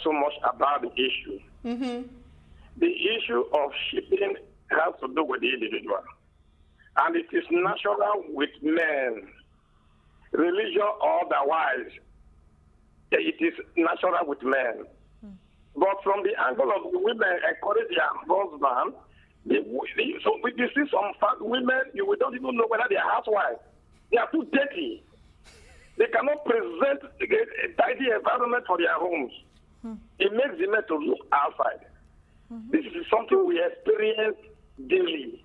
so much about the issue. The issue of shipping has to do with the individual. And it is natural with men, religion or otherwise. It is natural with men. But from the angle of women encourage their husband, so we see some women, you don't even know whether they are housewives. They are too dirty. They cannot present a tidy environment for their homes. It makes the men to look outside. This is something we experience daily.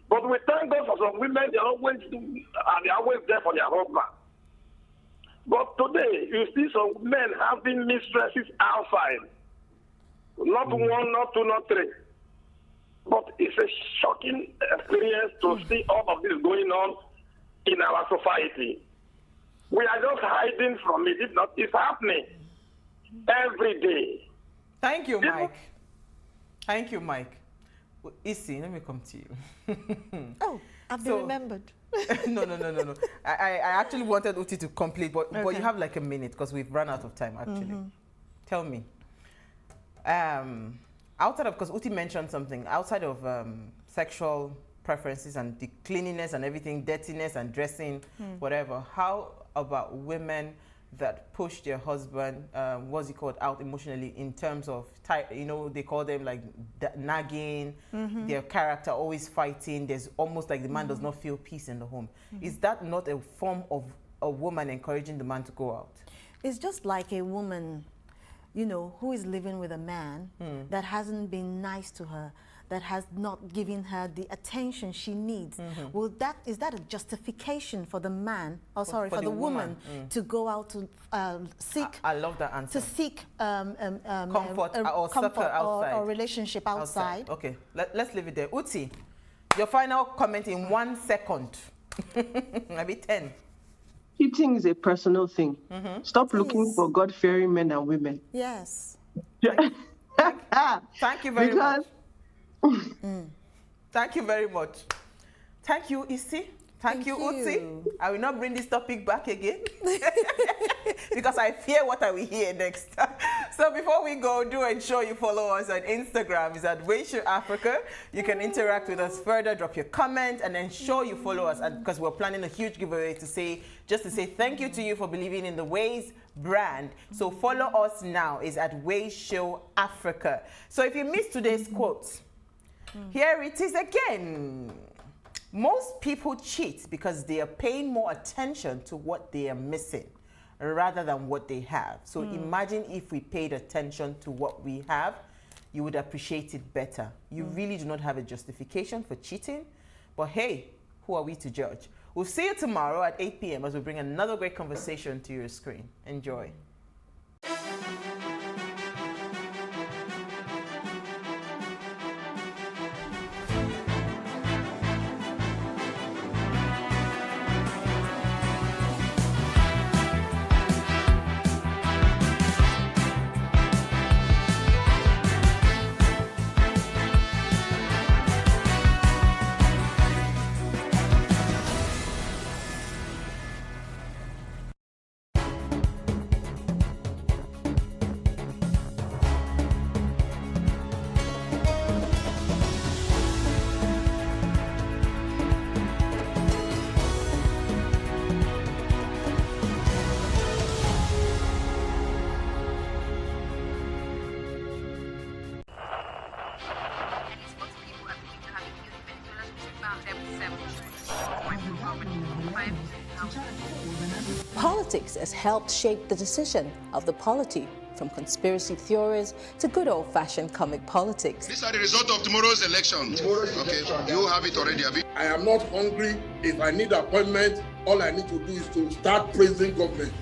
But we thank God for some women, they are always there for their husband. But today, you see some men having mistresses outside. Not one, not two, not three. But it's a shocking experience to see all of this going on in our society. We are just hiding from it. It's happening every day. Thank you, Mike. Thank you, Mike. Issy, let me come to you. Oh, I've been remembered. No. I actually wanted Uti to complete, but you have like a minute because we've run out of time, actually. Tell me. Outside of, because Uti mentioned something, outside of sexual preferences and the cleanliness and everything, dirtiness and dressing, whatever, how about women that push their husband, what's he called, out emotionally in terms of, they call them like nagging, their character always fighting, there's almost like the man does not feel peace in the home. Is that not a form of a woman encouraging the man to go out? It's just like a woman, who is living with a man that hasn't been nice to her, that has not given her the attention she needs. Well, is that a justification for the man, for the woman to go out to seek? I love that answer. To seek comfort or relationship outside. Okay, let's leave it there. Uti, your final comment in 1 second. Maybe 10. Cheating is a personal thing. Stop looking for God-fearing men and women. Yes. Thank you very much. Thank you very much. Thank you, Issy. Thank you, Uti. I will not bring this topic back again because I fear what I will hear next. So before we go, do ensure you follow us on Instagram. It's at PlusTvAfrica. You can interact with us further, drop your comment, and ensure you follow us because we're planning a huge giveaway to say thank you to you for believing in the Ways brand. So follow us now. It's at PlusTvAfrica. So if you missed today's quote, here it is again. Most people cheat because they are paying more attention to what they are missing rather than what they have. So imagine if we paid attention to what we have, you would appreciate it better. You really do not have a justification for cheating, but hey, who are we to judge? We'll see you tomorrow at 8 p.m. as we bring another great conversation to your screen. Enjoy. Politics has helped shape the decision of the polity, from conspiracy theories to good old-fashioned comic politics. These are the results of tomorrow's election. Okay, you have it already, Abi. I am not hungry. If I need appointment, all I need to do is to start praising government.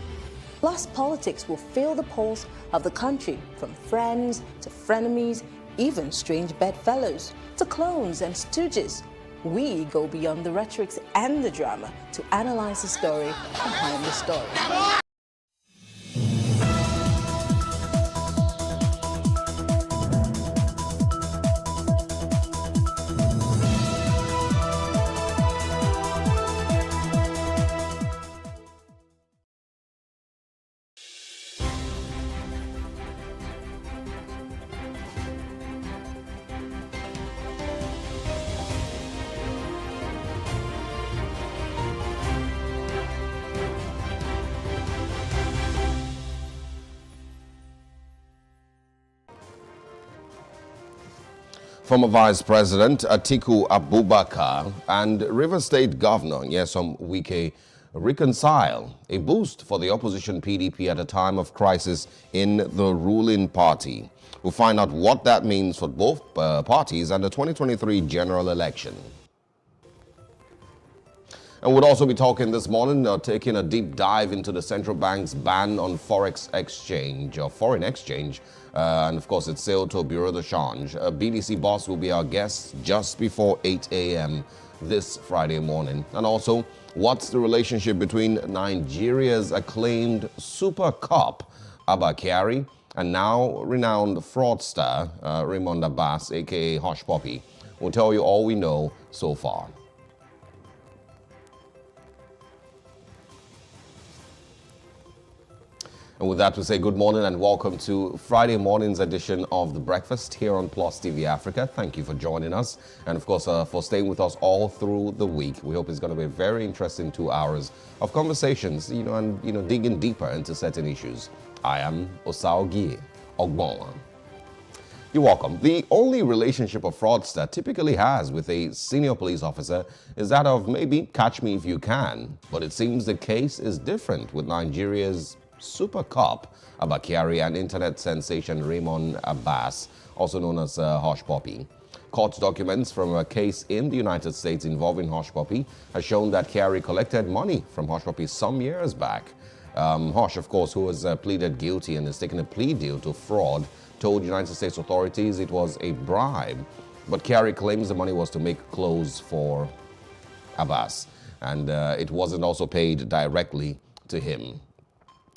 Plus, politics will fill the polls of the country, from friends to frenemies, even strange bedfellows, to clones and stooges. We go beyond the rhetorics and the drama to analyze the story behind the story. Former Vice President Atiku Abubakar and River State Governor Nyesom Wike reconcile, a boost for the opposition PDP at a time of crisis in the ruling party. We'll find out what that means for both parties and the 2023 general election. And we'll also be talking this morning, taking a deep dive into the central bank's ban on forex exchange or foreign exchange. And of course, it's sale to Bureau de Change. BDC boss will be our guest just before 8 a.m. this Friday morning. And also, what's the relationship between Nigeria's acclaimed super cop, Abba Kyari, and now renowned fraudster, Raymond Abbas, aka Hush Puppy? We'll tell you all we know so far. And with that, we say good morning and welcome to Friday morning's edition of The Breakfast here on Plus TV Africa. Thank you for joining us and, of course, for staying with us all through the week. We hope it's going to be a very interesting 2 hours of conversations, and digging deeper into certain issues. I am Osaogie Ogbonwa. You're welcome. The only relationship a fraudster typically has with a senior police officer is that of maybe catch me if you can. But it seems the case is different with Nigeria's super cop, Abba Kyari, and internet sensation Raymond Abbas, also known as Hush Puppy. Court documents from a case in the United States involving Hush Puppy has shown that Kyari collected money from Hush Puppy some years back. Hush, of course, who has pleaded guilty and has taken a plea deal to fraud, told United States authorities it was a bribe. But Kyari claims the money was to make clothes for Abbas, and it wasn't also paid directly to him.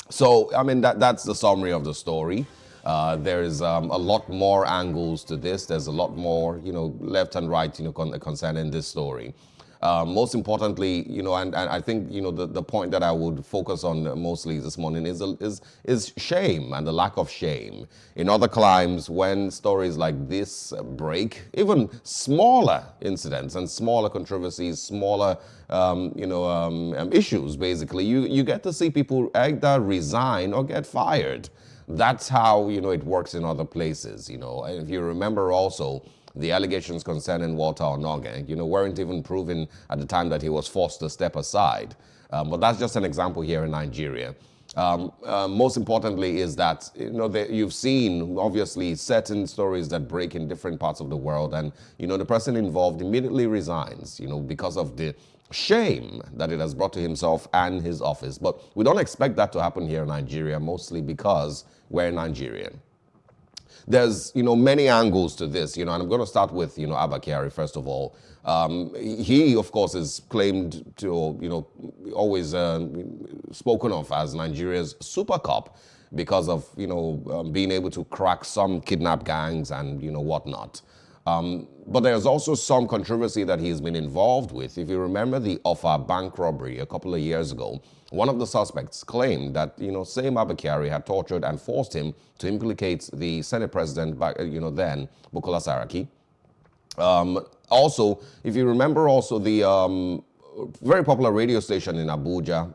So, I mean, that's the summary of the story. There's a lot more angles to this. There's a lot more, left and right, concerning this story. Most importantly, and I think, the point that I would focus on mostly this morning is shame and the lack of shame. In other climes, when stories like this break, even smaller incidents and smaller controversies, smaller, issues, basically, you get to see people either resign or get fired. That's how, it works in other places, And if you remember also, the allegations concerning Walter Onoge, weren't even proven at the time that he was forced to step aside. But that's just an example here in Nigeria. Most importantly is that, you've seen, obviously, certain stories that break in different parts of the world. And, the person involved immediately resigns, because of the shame that it has brought to himself and his office. But we don't expect that to happen here in Nigeria, mostly because we're in Nigeria. There's, many angles to this, and I'm going to start with, Abba Kyari, first of all. He, of course, is claimed to, always spoken of as Nigeria's super cop because of, being able to crack some kidnap gangs and, whatnot. But there's also some controversy that he's been involved with. If you remember the Offa bank robbery a couple of years ago, one of the suspects claimed that, same Abba Kyari had tortured and forced him to implicate the Senate president, then, Bukola Saraki. Also, if you remember also the very popular radio station in Abuja,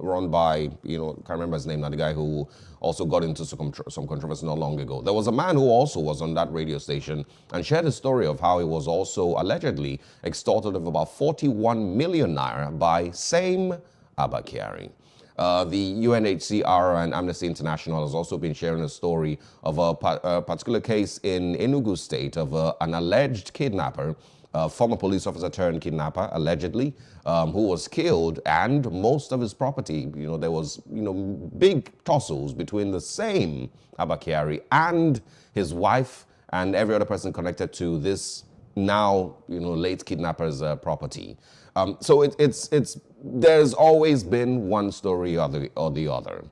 run by, can't remember his name now, the guy who also got into some controversy not long ago. There was a man who also was on that radio station and shared a story of how he was also allegedly extorted of about 41 million naira by same Abba Kyari. The UNHCR and Amnesty International has also been sharing a story of a particular case in Enugu State of an alleged kidnapper, former police officer turned kidnapper, allegedly, who was killed, and most of his property, there was, big tussles between the same Abba Kyari and his wife and every other person connected to this now, late kidnapper's property. So there's always been one story or the other.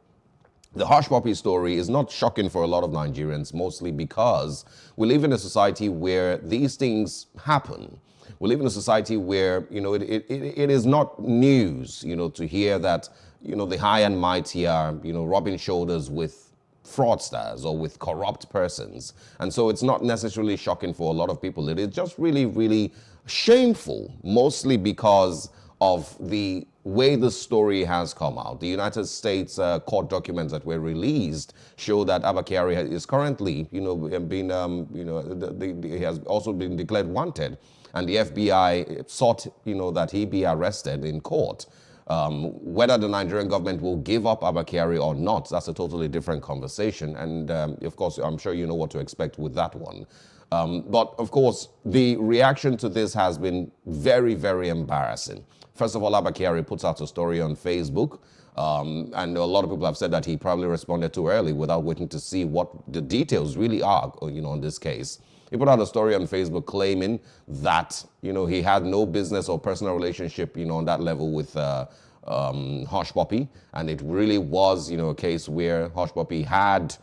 The Hush Puppy story is not shocking for a lot of Nigerians, mostly because we live in a society where these things happen. We live in a society where, it is not news, to hear that, the high and mighty are, rubbing shoulders with fraudsters or with corrupt persons. And so it's not necessarily shocking for a lot of people. It is just really, really shameful, mostly because of the way the story has come out, the United States court documents that were released show that Abba Kyari is currently, he has also been declared wanted, and the FBI sought, that he be arrested in court. Whether the Nigerian government will give up Abba Kyari or not, that's a totally different conversation. And of course, I'm sure you know what to expect with that one. But of course, the reaction to this has been very, very embarrassing. First of all, Abba Kyari puts out a story on Facebook. And a lot of people have said that he probably responded too early without waiting to see what the details really are, on this case. He put out a story on Facebook claiming that, he had no business or personal relationship, on that level with Hush Puppy. And it really was, a case where Hush Puppy had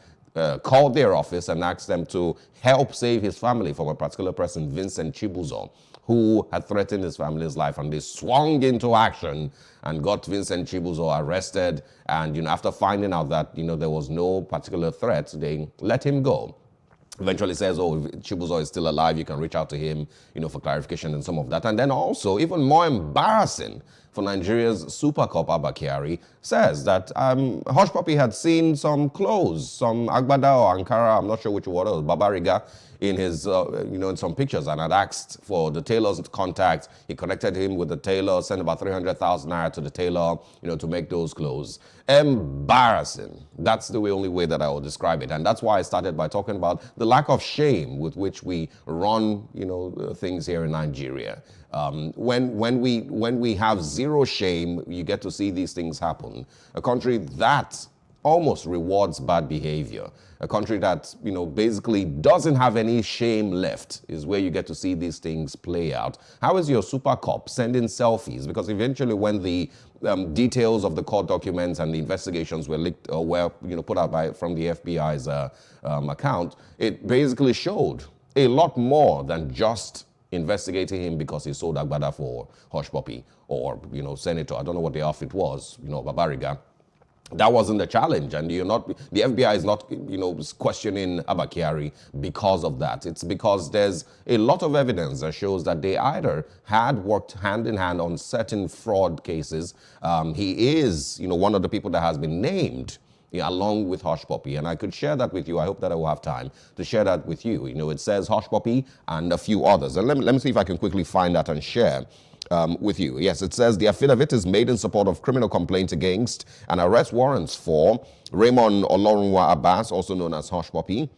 called their office and asked them to help save his family from a particular person, Vincent Chibuzo, who had threatened his family's life. And they swung into action and got Vincent Chibuzo arrested. And, after finding out that, there was no particular threat, they let him go. Eventually says, if Chibuzo is still alive, you can reach out to him, for clarification and some of that. And then also, even more embarrassing for Nigeria's Super Cop Abba Kyari, says that Hush Puppy had seen some clothes, some Agbada or Ankara, I'm not sure which one it was, Babariga, in his, in some pictures, and had asked for the tailor's contact. He connected him with the tailor, sent about 300,000 naira to the tailor, to make those clothes. Embarrassing. That's the only way that I will describe it. And that's why I started by talking about the lack of shame with which we run, things here in Nigeria. When we have zero shame, you get to see these things happen. A country that almost rewards bad behavior. A country that, basically doesn't have any shame left is where you get to see these things play out. How is your super cop sending selfies? Because eventually when the details of the court documents and the investigations were leaked or were, put out from the FBI's account, it basically showed a lot more than just investigating him because he sold Agbada for Hush Puppy or, Senator. I don't know what the outfit was, Babariga. That wasn't the challenge, and the FBI is not, questioning Abba Kyari because of that. It's because there's a lot of evidence that shows that they either had worked hand in hand on certain fraud cases. He is, one of the people that has been named along with Hush Puppy, and I could share that with you. I hope that I will have time to share that with you. It says Hush Puppy and a few others, and let me see if I can quickly find that and share with you. Yes, it says the affidavit is made in support of criminal complaints against and arrest warrants for Raymond Olorunwa Abbas, also known as Hush Puppy,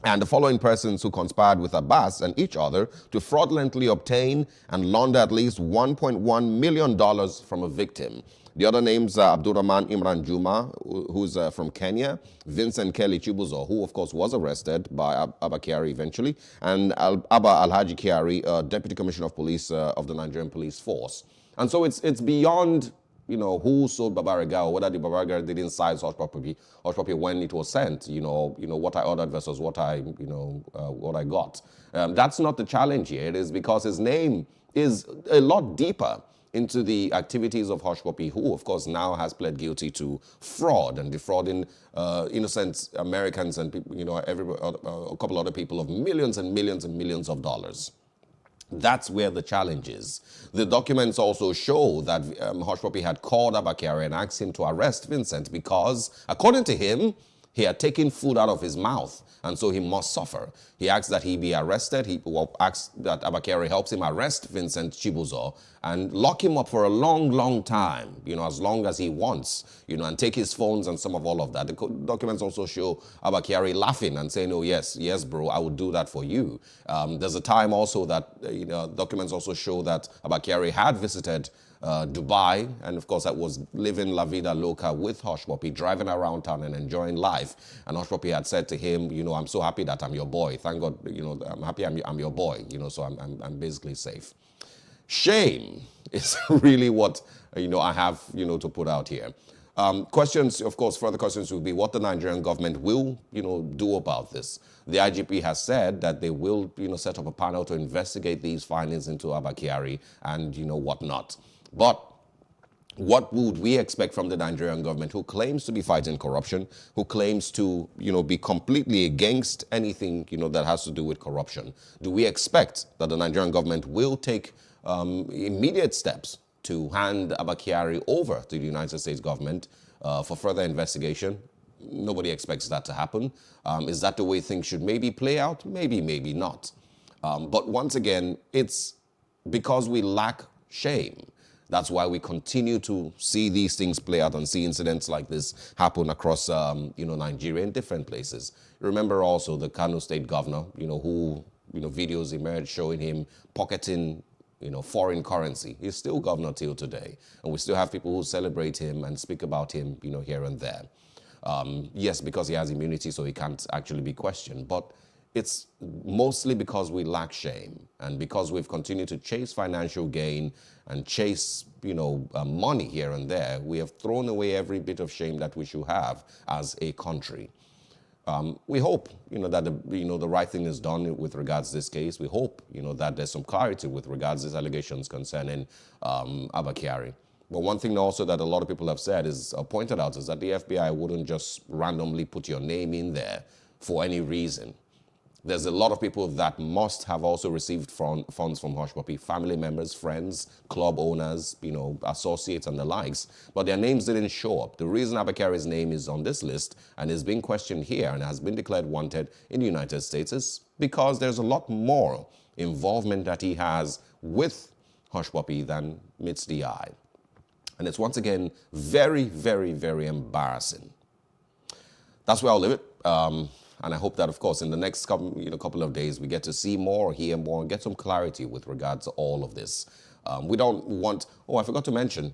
and the following persons who conspired with Abbas and each other to fraudulently obtain and launder at least $1.1 million from a victim. The other names are Abdurrahman Imran Juma, who's from Kenya, Vincent Kelly Chibuzo, who of course was arrested by Abba Kyari eventually, and Abba Alhaji Kyari, Deputy Commissioner of Police of the Nigerian Police Force. And so it's beyond, who sold Babariga or whether the Babariga didn't size Hush Puppy when it was sent, what I ordered versus what I got. That's not the challenge here. It is because his name is a lot deeper into the activities of Hush Puppy, who, of course, now has pled guilty to fraud and defrauding innocent Americans and a couple other people of millions and millions and millions of dollars. That's where the challenge is. The documents also show that Hush Puppy had called Abba Kyari and asked him to arrest Vincent because, according to him, he had taken food out of his mouth, and so he must suffer. He asked that he be arrested. He asked that Abba Kyari helps him arrest Vincent Chibuzo and lock him up for a long, long time, as long as he wants, and take his phones and some of all of that. The documents also show Abba Kyari laughing and saying, oh, yes, bro, I would do that for you. There's a time also that, documents also show that Abba Kyari had visited Dubai, and of course that was living La Vida Loca with Hush Puppy, driving around town and enjoying life. And Hush Puppy had said to him, I'm so happy that I'm your boy. Thank God, I'm happy I'm your boy, so I'm basically safe. Shame is really what, I have, to put out here. Questions, of course, further questions will be what the Nigerian government will, do about this. The IGP has said that they will, set up a panel to investigate these findings into Abba Kyari and, whatnot. But what would we expect from the Nigerian government, who claims to be fighting corruption, who claims to, be completely against anything, that has to do with corruption? Do we expect that the Nigerian government will take immediate steps to hand Abakiari over to the United States government for further investigation. Nobody expects that to happen. Is that the way things should maybe play out? Maybe, maybe not. But once again, it's because we lack shame. That's why we continue to see these things play out and see incidents like this happen across, Nigeria in different places. Remember also the Kano State governor, who, videos emerged showing him pocketing, foreign currency. He's still governor till today. And we still have people who celebrate him and speak about him, here and there. Yes, because he has immunity, so he can't actually be questioned. But it's mostly because we lack shame and because we've continued to chase financial gain and chase, money here and there. We have thrown away every bit of shame that we should have as a country. We hope, that the right thing is done with regards to this case. We hope, that there's some clarity with regards to these allegations concerning Abakiari. But one thing also that a lot of people have said is, pointed out, is that the FBI wouldn't just randomly put your name in there for any reason. There's a lot of people that must have also received funds from Hush Puppy, family members, friends, club owners, associates and the likes, but their names didn't show up. The reason Abakiari's name is on this list and is being questioned here and has been declared wanted in the United States is because there's a lot more involvement that he has with Hush Puppy than meets the eye. And it's once again very, very, very embarrassing. That's where I'll leave it. And I hope that, of course, in the next couple of days, we get to see more, hear more, and get some clarity with regards to all of this. We don't want, I forgot to mention,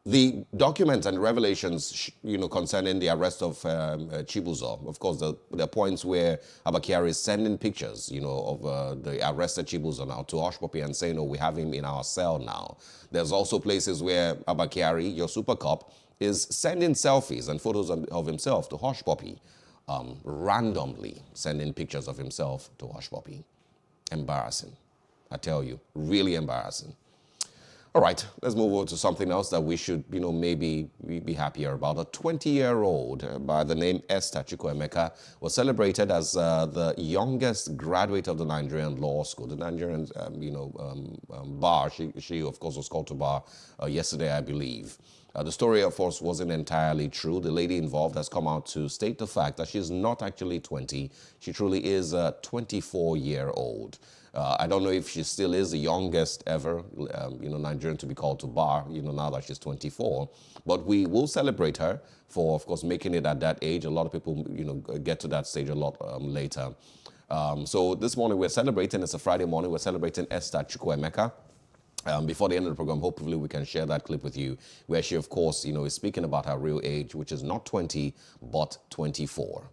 the documents and revelations, concerning the arrest of Chibuzo. Of course, there are points where Abakiari is sending pictures, of the arrested Chibuzo now to Hush Puppy and saying, we have him in our cell now. There's also places where Abakiari, your super cop, is sending selfies and photos of himself to Hush Puppy. Randomly sending pictures of himself to Hush Puppy. Embarrassing. I tell you, really embarrassing. All right, let's move over to something else that we should, maybe be happier about. A 20-year-old by the name Esther Chukwuemeka was celebrated as the youngest graduate of the Nigerian law school. The Nigerian, bar, she of course was called to bar yesterday, I believe. The story, of course, wasn't entirely true. The lady involved has come out to state the fact that she's not actually 20. She truly is a 24-year-old. I don't know if she still is the youngest ever, Nigerian to be called to bar, now that she's 24. But we will celebrate her for, of course, making it at that age. A lot of people, get to that stage a lot later. So this morning we're celebrating, it's a Friday morning, we're celebrating Esther Chukwuemeka. Before the end of the program, hopefully we can share that clip with you, where she, of course, is speaking about her real age, which is not 20, but 24.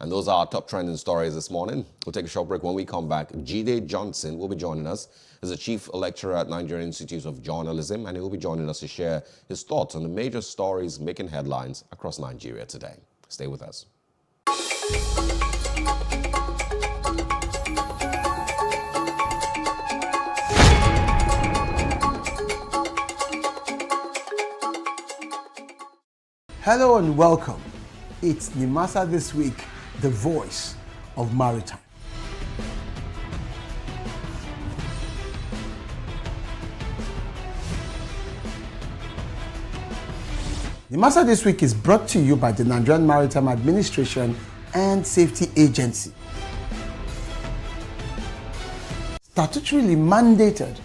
And those are our top trending stories this morning. We'll take a short break. When we come back, Jide Johnson will be joining us. He's a chief lecturer at Nigerian Institute of Journalism, and he will be joining us to share his thoughts on the major stories making headlines across Nigeria today. Stay with us. Hello and welcome. It's Nimasa This Week, the voice of maritime. Nimasa This Week is brought to you by the Nigerian Maritime Administration and Safety Agency. Statutorily mandated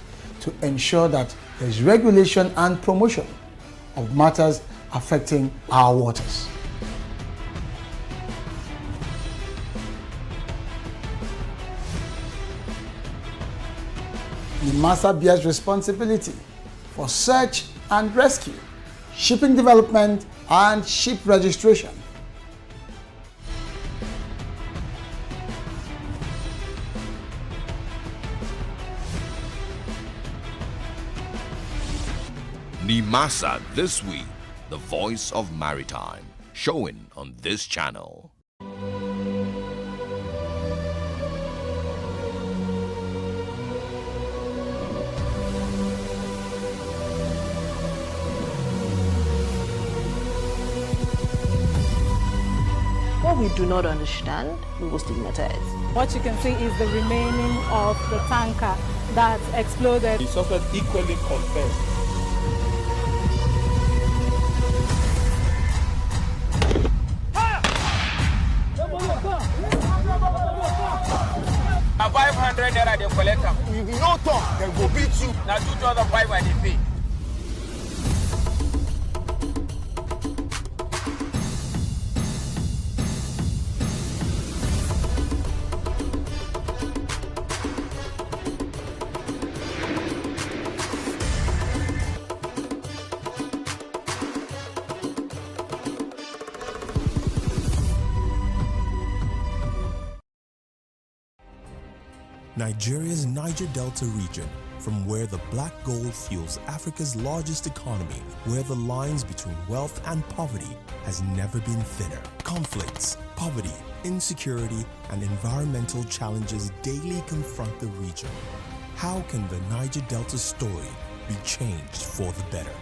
to ensure that there's regulation and promotion of matters affecting our waters. NIMASA bears responsibility for search and rescue, shipping development, and ship registration. NIMASA This Week, the voice of maritime, showing on this channel. What we do not understand, we will stigmatize. What you can see is the remaining of the tanker that exploded. The suspect equally confessed. A 500 naira they collect them. If you no talk, they go beat you. Now 2,500 they pay. Nigeria's Niger Delta region, from where the black gold fuels Africa's largest economy, where the lines between wealth and poverty has never been thinner. Conflicts, poverty, insecurity, and environmental challenges daily confront the region. How can the Niger Delta story be changed for the better?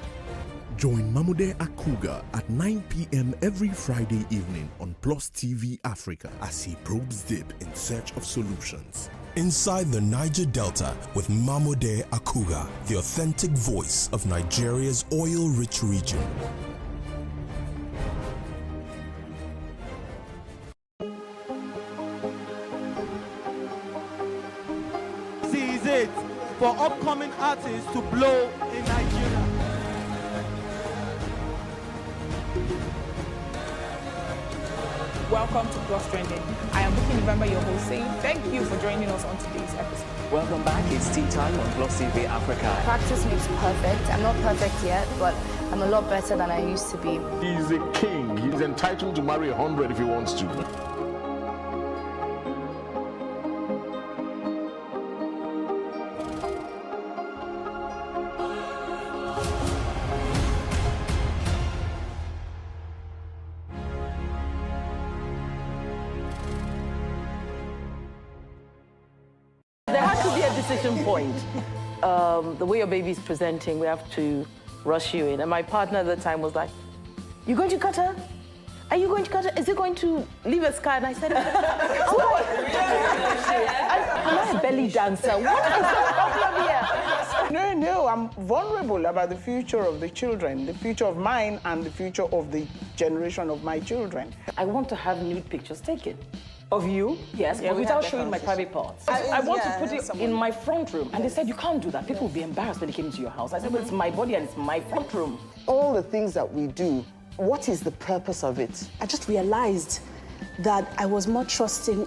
Join Mamude Akuga at 9 p.m. every Friday evening on PlusTvAfrica as he probes deep in search of solutions. Inside the Niger Delta with Mamude Akuga, the authentic voice of Nigeria's oil-rich region. This is it for upcoming artists to blow in Nigeria. Welcome to Plus Trending. I am Bookie November, your host, saying thank you for joining us on today's episode. Welcome back. It's tea time on PlusTvAfrica. Practice makes perfect. I'm not perfect yet, but I'm a lot better than I used to be. He's a king. He's entitled to marry 100 if he wants to. There has to be a decision point. The way your baby's presenting, we have to rush you in. And my partner at the time was like, "You going to cut her? Are you going to cut her? Is it going to leave a scar?" And I said, "What? Am I a belly dancer? What is the problem here?" No, I'm vulnerable about the future of the children, the future of mine and the future of the generation of my children. I want to have nude pictures taken. Of you? Yes, Yeah, but we without had that showing my private parts. I want to put it in my front room. And they said, "You can't do that. People will be embarrassed when they came into your house." I said, "But it's my body and it's my front room." All the things that we do, what is the purpose of it? I just realized that I was more trusting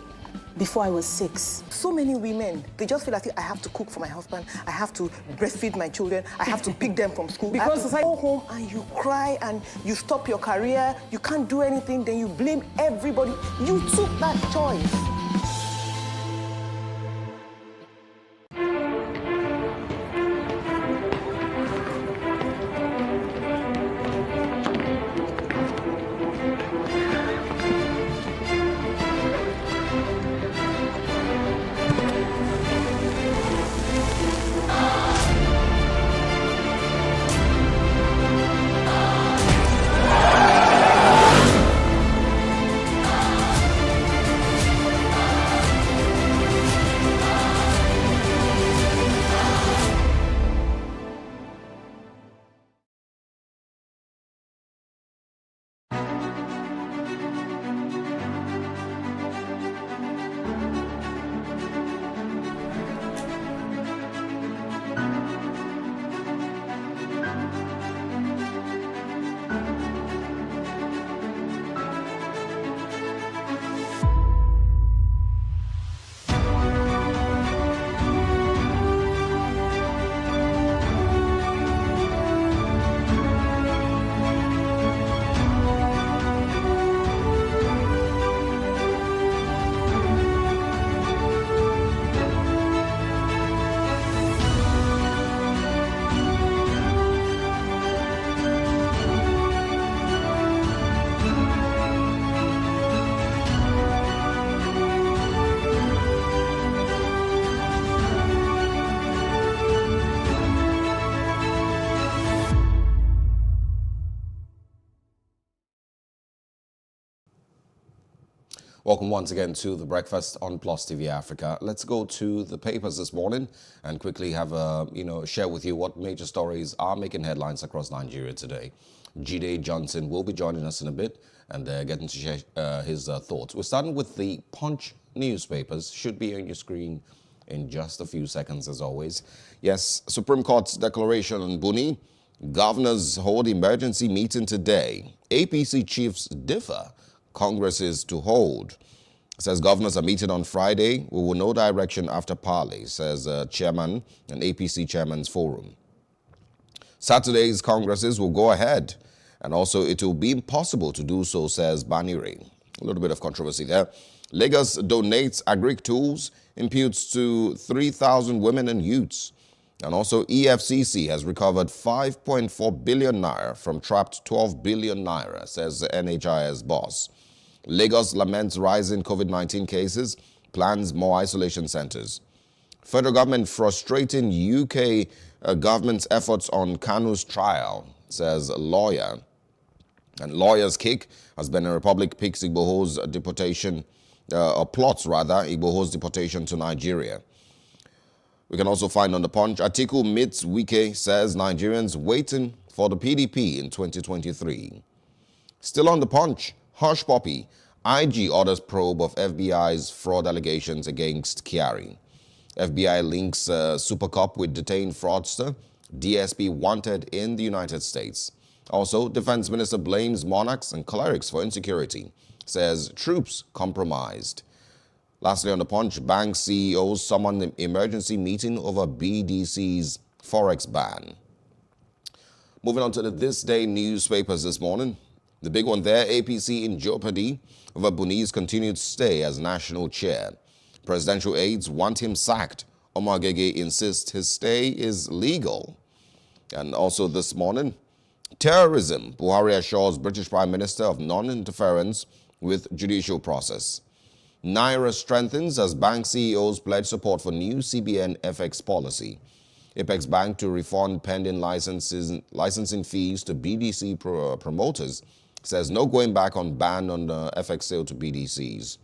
before I was 6. So many women, they just feel like I have to cook for my husband, I have to breastfeed my children, I have to pick them from school. Because I go home and you cry and you stop your career, you can't do anything, then you blame everybody. You took that choice. Welcome once again to The Breakfast on Plus TV Africa. Let's go to the papers this morning and quickly have share with you what major stories are making headlines across Nigeria today. Jide Johnson will be joining us in a bit and getting to share his thoughts. We're starting with the Punch newspapers. Should be on your screen in just a few seconds, as always. Yes, Supreme Court's declaration on Buni. Governors hold emergency meeting today. APC chiefs differ. Congress is to hold. Says governors are meeting on Friday. We will know direction after parley, says chairman and APC chairman's forum. Saturday's congresses will go ahead, and also it will be impossible to do so, says Banire. A little bit of controversy there. Lagos donates agric tools, imputes to 3,000 women and youths. And also EFCC has recovered 5.4 billion naira from trapped 12 billion naira, says the NHIS boss. Lagos laments rising COVID-19 cases, plans more isolation centers. Federal government frustrating UK government's efforts on Kanu's trial, says a lawyer. And lawyer's kick has been a Republic picks Igboho's deportation, or plots rather, Igboho's deportation to Nigeria. We can also find on the Punch, Atiku meets Wike, says Nigerians waiting for the PDP in 2023. Still on the Punch, Hush Puppy, IG orders probe of FBI's fraud allegations against Kyari. FBI links Super Cup with detained fraudster, DSP wanted in the United States. Also, Defense Minister blames monarchs and clerics for insecurity, says troops compromised. Lastly, on the Punch, bank CEOs summoned an emergency meeting over BDC's forex ban. Moving on to the This Day newspapers this morning. The big one there, APC in jeopardy over Buni's continued stay as national chair. Presidential aides want him sacked. Omar Gege insists his stay is legal. And also this morning, terrorism. Buhari assures British Prime Minister of non-interference with judicial process. Naira strengthens as bank CEOs pledge support for new CBN FX policy. Apex Bank to refund pending licensing fees to BDC promoters, says no going back on ban on the FX sale to BDCs.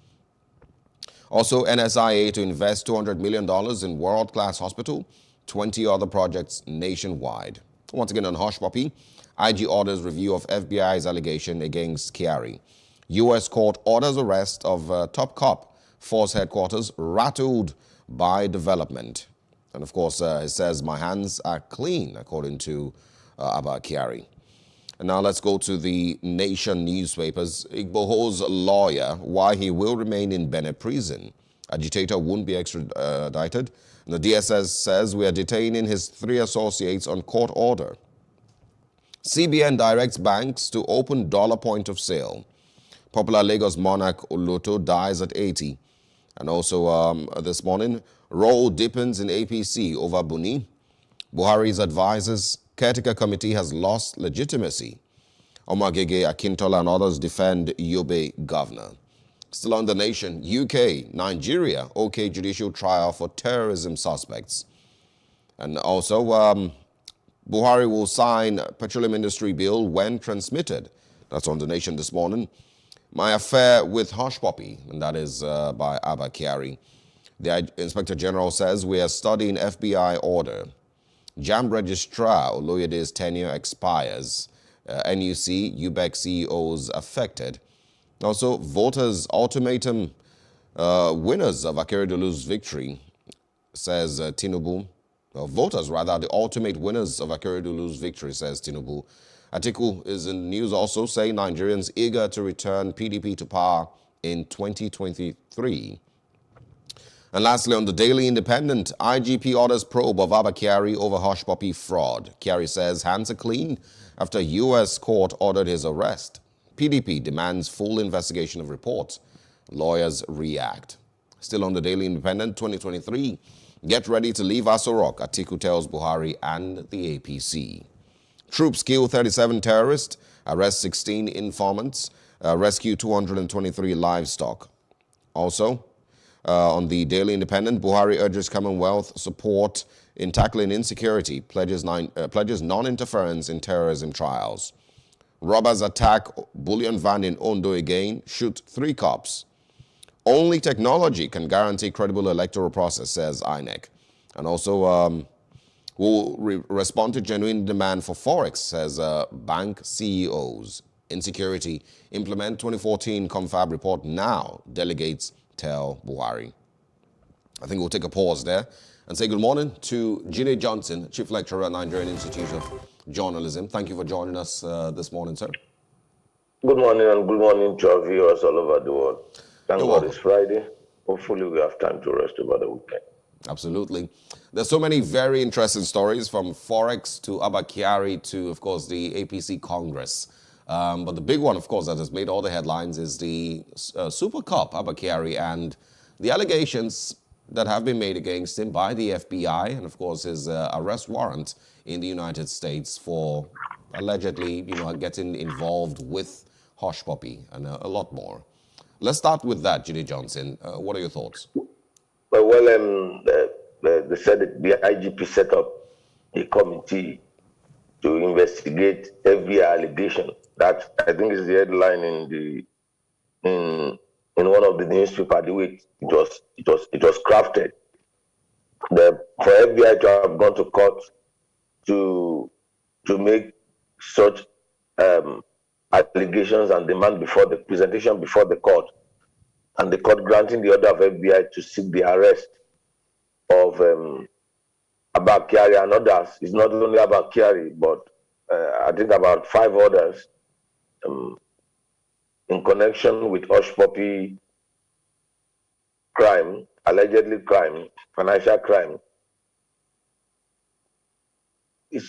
Also, NSIA to invest $200 million in world-class hospital, 20 other projects nationwide. Once again on Hush Puppy, IG orders review of FBI's allegation against Kyari. U.S. court orders arrest of top cop, force headquarters rattled by development. And of course, it says, my hands are clean, according to Abba Kyari. And now let's go to the Nation newspapers. Igboho's lawyer, why he will remain in Benin prison. Agitator won't be extradited. And the DSS says we are detaining his 3 associates on court order. CBN directs banks to open dollar point of sale. Popular Lagos monarch Oloto dies at 80. And also this morning, role deepens in APC over Buni. Buhari's advisors, caretaker committee has lost legitimacy. Omar Gege, Akintola and others defend Yobe governor. Still on the Nation, UK, Nigeria, OK judicial trial for terrorism suspects. And also, Buhari will sign petroleum industry bill when transmitted. That's on the Nation this morning. My affair with Hush Puppy, and that is by Abba Kyari. The Inspector General says we are studying FBI order. JAMB Registrar Oloyede's tenure expires. NUC, UBEC CEOs affected. Also, voters ultimatum winners of Akeredolu's victory, says Tinubu. Voters, rather, the ultimate winners of Akeredolu's victory, says Tinubu. Atiku is in the news also saying Nigerians eager to return PDP to power in 2023. And lastly, on the Daily Independent, IGP orders probe of Abba Kyari over Hush Puppy fraud. Kyari says hands are clean after U.S. court ordered his arrest. PDP demands full investigation of reports. Lawyers react. Still on the Daily Independent, 2023, get ready to leave Aso Rock, Atiku tells Buhari and the APC. Troops kill 37 terrorists, arrest 16 informants, rescue 223 livestock. Also, on the Daily Independent, Buhari urges Commonwealth support in tackling insecurity, pledges non-interference in terrorism trials. Robbers attack bullion van in Ondo again, shoot 3 cops. Only technology can guarantee credible electoral process, says INEC. And also will respond to genuine demand for Forex, says bank CEOs. Insecurity, implement 2014 Confab report now, delegates tell Buhari. I think we'll take a pause there and say good morning to Jide Johnson, Chief Lecturer at Nigerian Institute of Journalism. Thank you for joining us this morning, sir. Good morning and good morning to our viewers all over the world. Thank God it's Friday. Hopefully we have time to rest over the weekend. Absolutely. There's so many very interesting stories from Forex to Abba Kyari to, of course, the APC Congress. But the big one, of course, that has made all the headlines is the Super Cop, Abba Kyari, and the allegations that have been made against him by the FBI and, of course, his arrest warrant in the United States for allegedly, getting involved with Hush Puppy and a lot more. Let's start with that, Jide Johnson. What are your thoughts? They said that the IGP set up a committee to investigate every allegation. That, I think, is the headline in one of the newspapers the way it was crafted. For FBI to have gone to court to make such allegations and demand before the presentation before the court, and the court granting the order of FBI to seek the arrest of Abba Kyari and others. It's not only Abba Kyari, but I think about 5 others in connection with Hush Puppy crime, allegedly crime, financial crime. It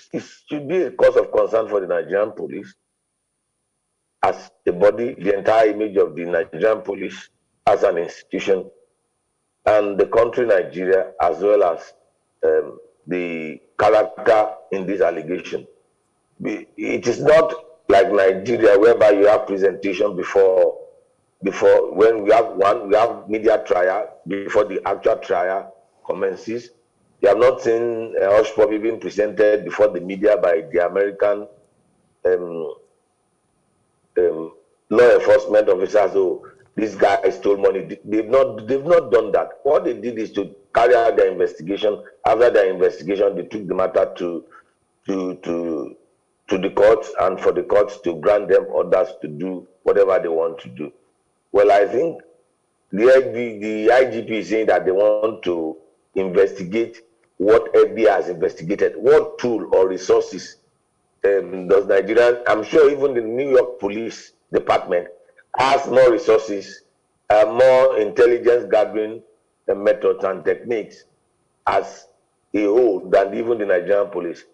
should be a cause of concern for the Nigerian police as a body, the entire image of the Nigerian police as an institution, and the country Nigeria, as well as the character in this allegation. It is not like Nigeria, whereby you have presentation before when we have media trial before the actual trial commences. You have not seen Hush Puppy being presented before the media by the American law enforcement officers. So this guy stole money. They've not done that. What they did is to carry out their investigation. After their investigation, they took the matter to the courts, and for the courts to grant them orders to do whatever they want to do. Well, I think the IGP is saying that they want to investigate what FBI has investigated. What tool or resources does Nigerian, I'm sure even the New York Police Department has more resources, more intelligence gathering methods and techniques as a whole than even the Nigerian police.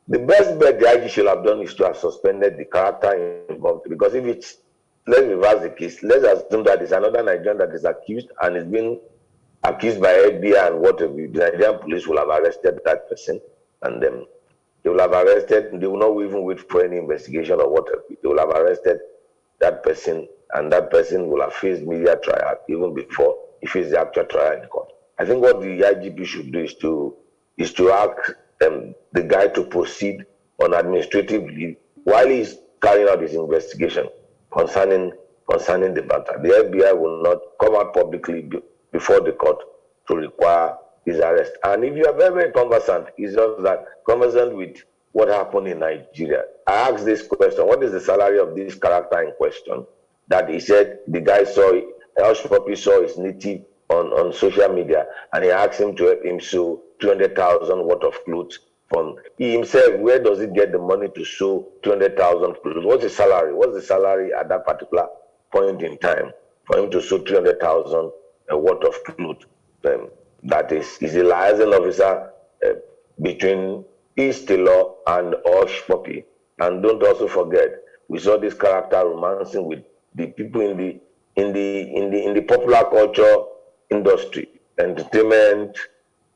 The best bet the IG should have done is to have suspended the character involved, because if it's, let's reverse the case, let's assume that it's another Nigerian that is accused and is being accused by FBI and whatever, the Nigerian police will have arrested that person, and they will have arrested, they will not even wait for any investigation or whatever. They will have arrested that person, and that person will have faced media trial even before he faced the actual trial in court. I think what the IGP should do is to ask the guy to proceed on administrative leave while he's carrying out his investigation concerning the matter. The FBI will not come out publicly before the court to require his arrest. And if you are very, very conversant, it's just that conversant with what happened in Nigeria. I asked this question: what is the salary of this character in question? That he said the guy saw, Hush Puppy saw his native on social media, and he asked him to help him sew 200,000 worth of clothes from he himself. Where does he get the money to sew 200,000 clothes? What's the salary? What's the salary at that particular point in time for him to sew 200,000 worth of clothes? That is, he's a liaison officer between East Taylor and Hush Puppy. And don't also forget, we saw this character romancing with the people in the popular culture industry, entertainment,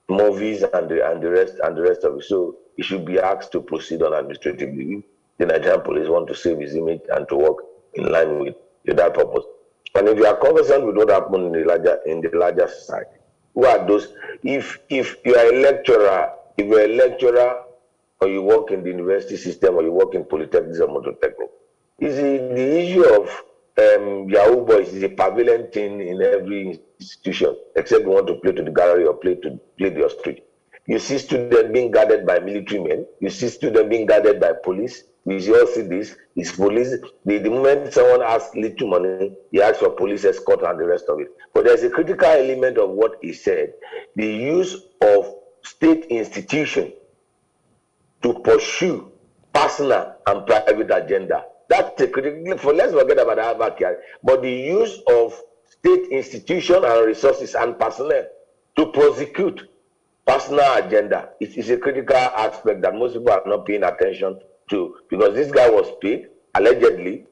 movies, and the rest of it. So he should be asked to proceed on administrative leave. The Nigerian police want to save his image and to work in line with that purpose. And if you are conversant with what happened in the larger society, who are those? If you are a lecturer, or you work in the university system, or you work in polytechnics or monotechnics, is the issue of Yahoo boys is a prevalent thing in every institution, except you want to play to the gallery or play the street. You see students being guarded by military men. You see students being guarded by police. We all see this. It's police. The moment someone asks little money, he asks for police escort and the rest of it. But there's a critical element of what he said. The use of state institution to pursue personal and private agenda. That's a critical, let's forget about our backyard. But the use of state institution and resources and personnel to prosecute personal agenda is a critical aspect that most people are not paying attention to, because this guy was paid allegedly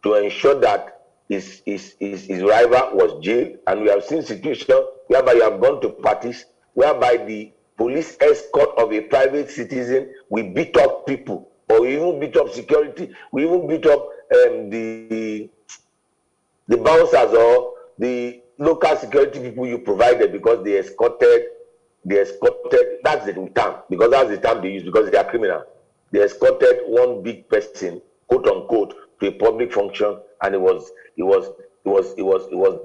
to ensure that his rival was jailed, and we have seen situations whereby you have gone to parties whereby the police escort of a private citizen will beat up people, or we even beat up security, we even beat up the bouncers or the local security people you provided because they escorted, that's the term, because that's the term they use, because they are criminal. They escorted one big person, quote unquote, to a public function, and it was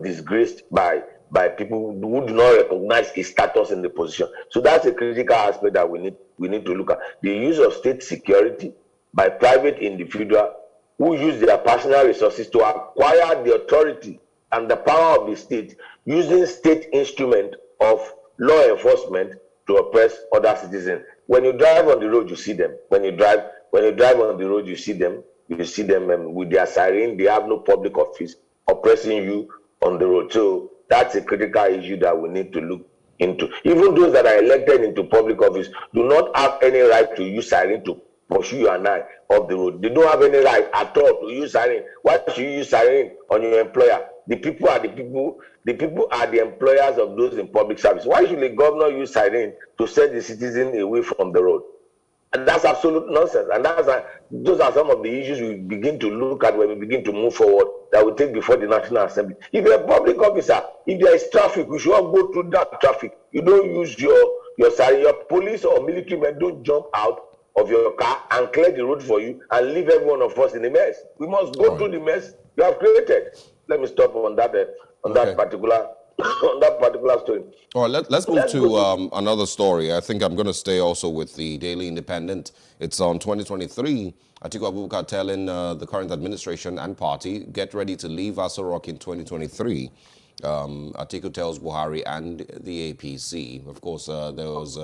disgraced by people who do not recognize his status in the position. So that's a critical aspect that we need to look at. The use of state security by private individuals who use their personal resources to acquire the authority and the power of the state, using state instrument of law enforcement to oppress other citizens. When you drive on the road, you see them. When you drive on the road, you see them. You see them with their siren. They have no public office oppressing you on the road. So that's a critical issue that we need to look into. Even those that are elected into public office do not have any right to use siren to pursue you and I off the road. They don't have any right at all to use siren. Why should you use siren on your employer? The people are the employers of those in public service. Why should the governor use siren to set the citizen away from the road? And that's absolute nonsense. And those are some of the issues we begin to look at when we begin to move forward, that we take before the National Assembly. If you're a public officer, if there is traffic, we should all go through that traffic. You don't use your siren. Your police or military men don't jump out of your car and clear the road for you and leave every one of us in a mess. We must go through the mess you have created. Let me stop on that particular story. All right, let's move to another story. I think I'm going to stay also with the Daily Independent. It's on 2023. Atiku Abubakar telling the current administration and party, get ready to leave Aso Rock in 2023. Atiku tells Buhari and the APC. Of course, there was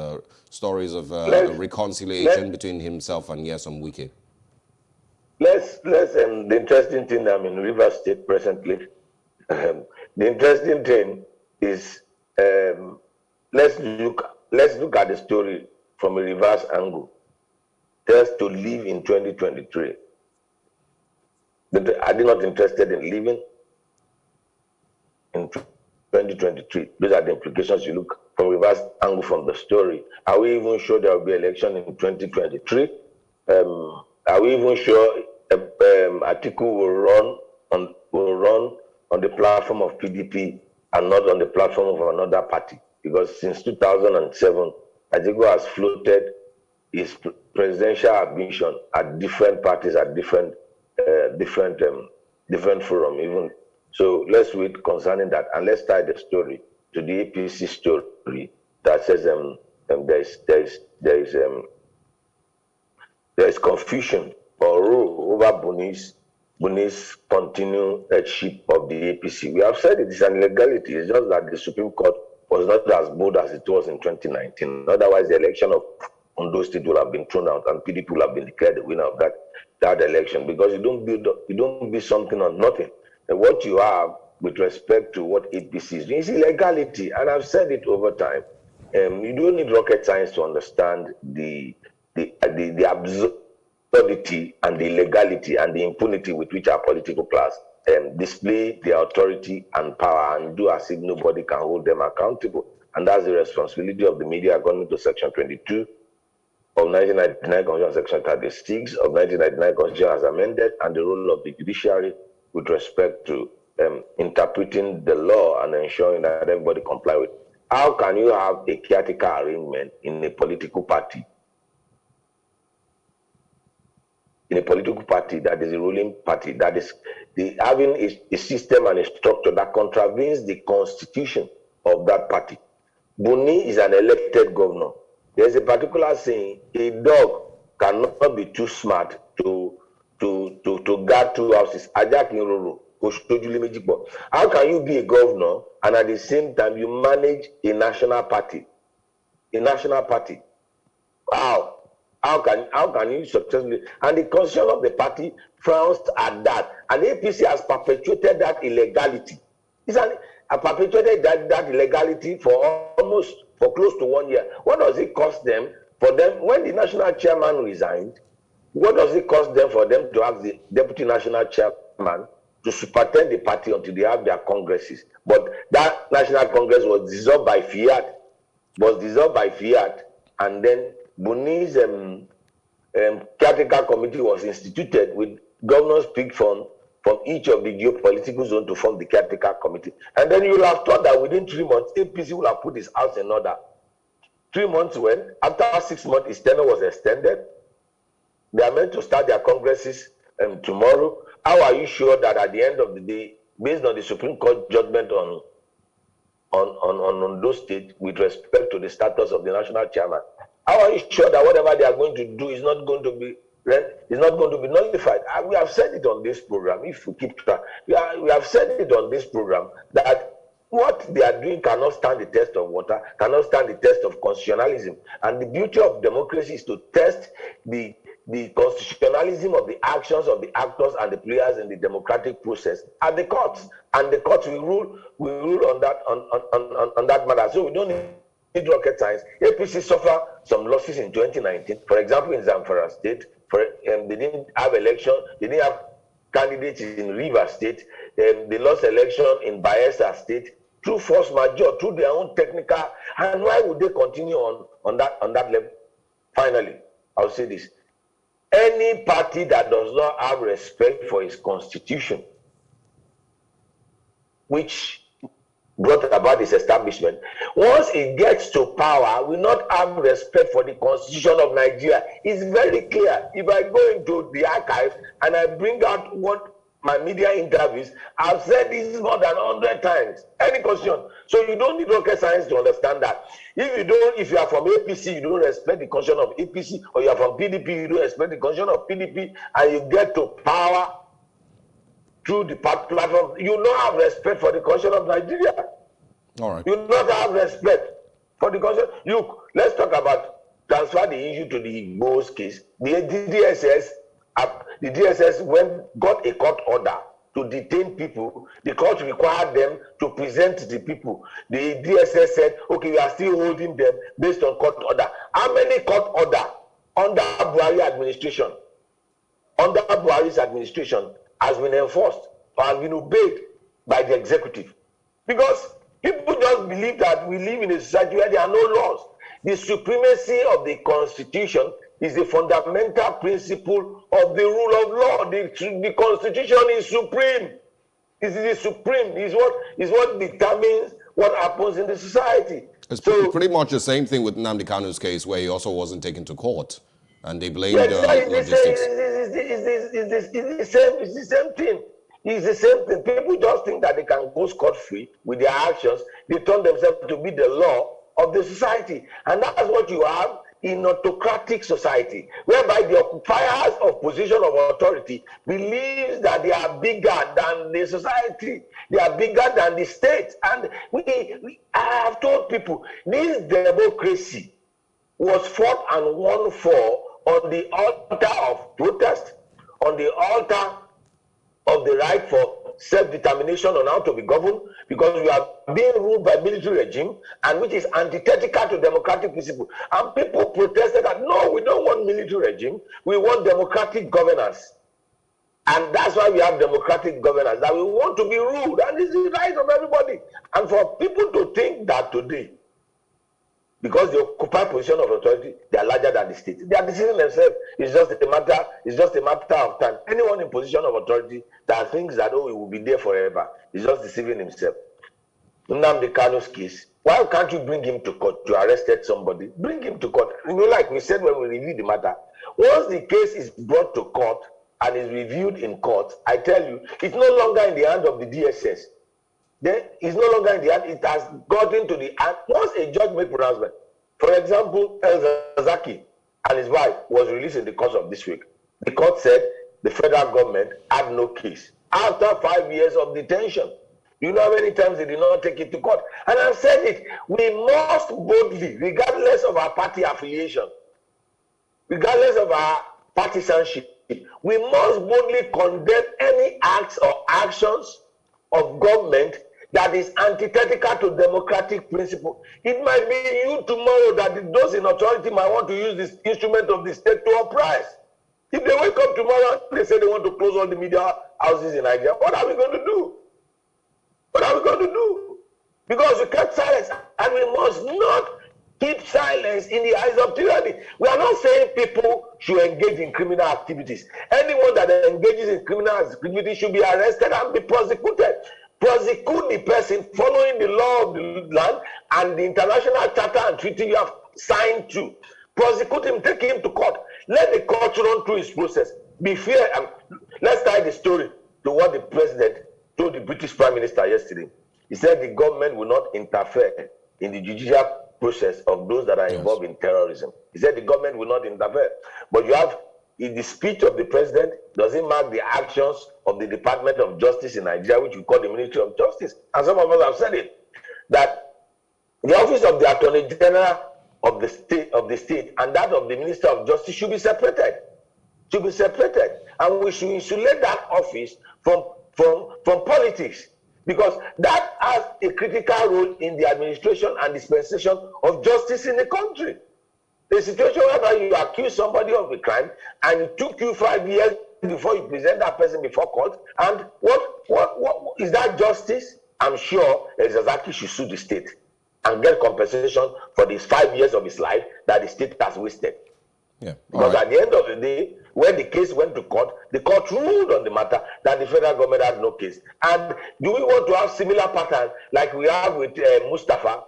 stories of reconciliation between himself and Nyesom Wike. The interesting thing, I'm in Rivers State presently. The interesting thing is, let's look at the story from a reverse angle. Tells to leave in 2023. Are they not interested in leaving in 2023? Those are the implications you look from reverse angle from the story. Are we even sure there will be election in 2023? Are we even sure Atiku will run on the platform of PDP and not on the platform of another party? Because since 2007, Atiku has floated his presidential ambition at different parties, at different forum. Even so, let's wait concerning that, and let's tie the story to the APC story that says there is confusion or rule over Buni's continued headship of the APC. We have said it is an illegality. It's just that the Supreme Court was not as bold as it was in 2019. Otherwise, the election of Ondo State will have been thrown out, and PDP will have been declared the winner of that election, because you don't build something on nothing. And what you have with respect to what APC is doing is illegality, and I've said it over time. You don't need rocket science to understand the absurdity and the illegality and the impunity with which our political class display their authority and power and do as if nobody can hold them accountable. And that's the responsibility of the media according to Section 22 of 1999 Constitution, Section 36 of 1999 Constitution as amended, and the role of the judiciary with respect to interpreting the law and ensuring that everybody comply with. How can you have a caretaker arrangement in a political party in a political party that is a ruling party, that is having a system and a structure that contravenes the constitution of that party. Buni is an elected governor. There's a particular saying: a dog cannot be too smart to guard two houses. How can you be a governor and at the same time you manage a national party? A national party. How can you successfully? And the constitution of the party frowns at that. And APC has perpetuated that illegality. Perpetuated that illegality for close to 1 year. What does it cost them for them when the national chairman resigned? What does it cost them for them to ask the deputy national chairman to superintend the party until they have their congresses? But that national congress was dissolved by fiat. And then Buni's caretaker committee was instituted with governors picked from each of the geopolitical zones to form the caretaker committee. And then you will have thought that within 3 months, APC will have put his house in order. 3 months went. After 6 months, his tenure was extended. They are meant to start their congresses tomorrow. How are you sure that at the end of the day, based on the Supreme Court judgment on those states with respect to the status of the national chairman, how are you sure that whatever they are going to do is not going to be nullified? We have said it on this program. If you keep track, we have said it on this program that what they are doing cannot stand the test of water, cannot stand the test of constitutionalism. And the beauty of democracy is to test the constitutionalism of the actions of the actors and the players in the democratic process at the courts. And the courts will rule on that matter. So we don't need rocket science. APC suffered some losses in 2019. For example, in Zamfara State, they didn't have election, they didn't have candidates in Rivers State, they lost election in Bayelsa State through force majeure, through their own technical. And why would they continue on that level? Finally, I'll say this: any party that does not have respect for its constitution, which brought about this establishment, once it gets to power, will not have respect for the constitution of Nigeria. It's very clear. If I go into the archive and I bring out what my media interviews, I've said this more than 100 times. Any constitution. So you don't need rocket science to understand that. If you are from APC, you don't respect the constitution of APC, or you are from PDP, you don't respect the constitution of PDP, and you get to power through the platform, you don't have respect for the constitution of Nigeria. All right. You don't have respect for the constitution. Look, let's talk about transfer the issue to the Igbos case. The DSS got a court order to detain people. The court required them to present the people. The DSS said, okay, we are still holding them based on court order. How many court order under Buhari's administration has been enforced or has been obeyed by the executive? Because people just believe that we live in a society where there are no laws. The supremacy of the Constitution is a fundamental principle of the rule of law. The Constitution is supreme. Is supreme. Is what determines what happens in the society. It's pretty much the same thing with Nnamdi Kanu's case, where he also wasn't taken to court, and they blamed logistics. It's the same thing. It's the same thing. People just think that they can go scot-free with their actions. They turn themselves to be the law of the society. And that's what you have in autocratic society, whereby the occupiers of position of authority believes that they are bigger than the society, they are bigger than the state. And I have told people, this democracy was fought and won for on the altar of protest, on the altar of the right for self-determination on how to be governed, because we are being ruled by military regime, and which is antithetical to democratic principle. And people protested that, no, we don't want military regime, we want democratic governance. And that's why we have democratic governance, that we want to be ruled, and this is the right of everybody. And for people to think that today, because they occupy position of authority, they are larger than the state. They are deceiving themselves. It's just a matter of time. Anyone in position of authority that thinks that, oh, he will be there forever, is just deceiving himself. Nnamdi Kanu's case Why can't you bring him to court? You arrested somebody, bring him to court. You know, like we said when we reviewed the matter, once the case is brought to court and is reviewed in court, I tell you, it's no longer in the hand of the DSS. Then it's no longer in the hand, it has gotten to the hand. Once a judge makes pronouncement, for example, El Zaki and his wife was released in the course of this week. The court said the federal government had no case after 5 years of detention. You know how many times they did not take it to court? And I've said it, we must boldly, regardless of our party affiliation, regardless of our partisanship, we must boldly condemn any acts or actions of government that is antithetical to democratic principle. It might be you tomorrow that those in authority might want to use this instrument of the state to oppress. If they wake up tomorrow and they say they want to close all the media houses in Nigeria, what are we going to do? What are we going to do? Because we kept silence, and we must not keep silence in the eyes of tyranny. We are not saying people should engage in criminal activities. Anyone that engages in criminal activities should be arrested and be prosecuted. Prosecute the person following the law of the land and the international charter and treaty you have signed to. Prosecute him, take him to court. Let the court run through his process. Be fair. Let's tie the story to what the president told the British Prime Minister yesterday. He said the government will not interfere in the judicial process of those that are involved in terrorism. He said the government will not interfere. But you have, in the speech of the president, does it mark the actions of the Department of Justice in Nigeria, which we call the Ministry of Justice? And some of us have said it, that the office of the Attorney General of the state and that of the Minister of Justice should be separated. Should be separated. And we should insulate that office from politics, because that has a critical role in the administration and dispensation of justice in the country. The situation whereby you accuse somebody of a crime and it took you 5 years before you present that person before court, and what is that justice? I'm sure Zaki should sue the state and get compensation for these 5 years of his life that the state has wasted. Yeah. Because at the end of the day, when the case went to court, the court ruled on the matter that the federal government had no case. And do we want to have similar pattern like we have with Mustafa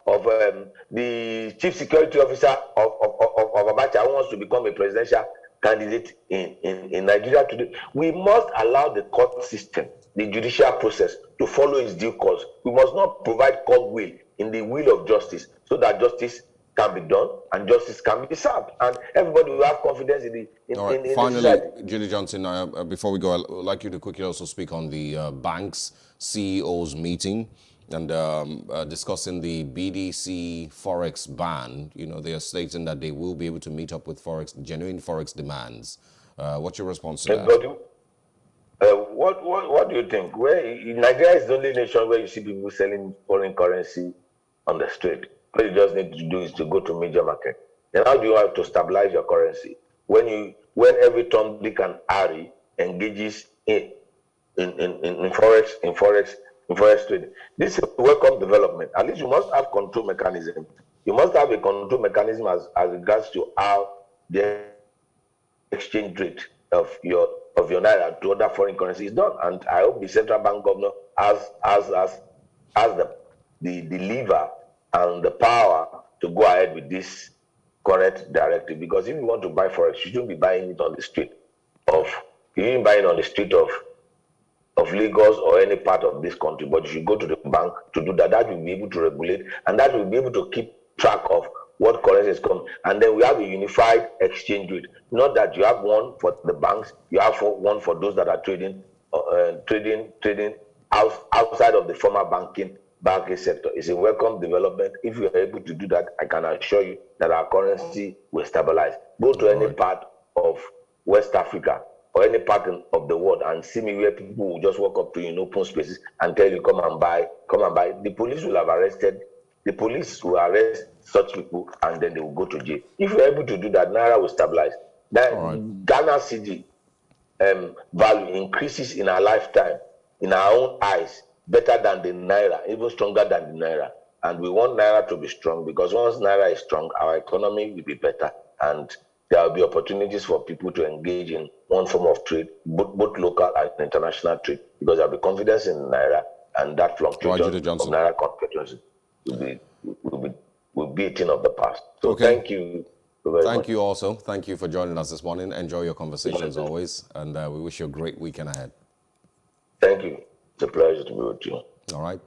of the chief security officer of Abacha, who wants to become a presidential candidate in Nigeria today? We must allow the court system, the judicial process, to follow its due course. We must not provide court will in the will of justice, so that justice can be done and justice can be served, and everybody will have confidence in the Finally, Julie Johnson, before we go, I'd like you to quickly also speak on the bank's CEOs meeting and discussing the BDC Forex ban. You know, they are stating that they will be able to meet up with genuine Forex demands. What's your response to that? What do you think? Nigeria is the only nation where you see people selling foreign currency on the street. What you just need to do is to go to major market. Then how do you have to stabilize your currency? When every Tom, Dick, and Harry engages in forex trading, this is a welcome development. At least you must have control mechanism. You must have a control mechanism as regards to how the exchange rate of your naira to other foreign currency is done. And I hope the central bank governor has the lever and the power to go ahead with this correct directive. Because if you want to buy forex, you shouldn't be buying it on the street of Lagos or any part of this country, but you should go to the bank to do that. That will be able to regulate, and that will be able to keep track of what currency is coming. And then we have a unified exchange rate. Not that you have one for the banks, you have one for those that are trading outside of the formal banking sector. It's a welcome development. If you are able to do that, I can assure you that our currency will stabilize. Go to any part of West Africa or any part of the world and see me where people will just walk up to you in open spaces and tell you, come and buy. The police will arrest such people, and then they will go to jail. If you're able to do that, Naira will stabilize. That Ghana cedi value increases in our lifetime, in our own eyes, better than the Naira, even stronger than the Naira. And we want Naira to be strong, because once Naira is strong, our economy will be better, and there will be opportunities for people to engage in one form of trade, both local and international trade, because there will be confidence in Naira, and that fluctuation of Johnson. naira confidence will be a thing of the past. So Okay. thank you very much. Thank you also. Thank you for joining us this morning. Enjoy your conversations always, and we wish you a great weekend ahead. Thank you. It's a pleasure to be with you. All right.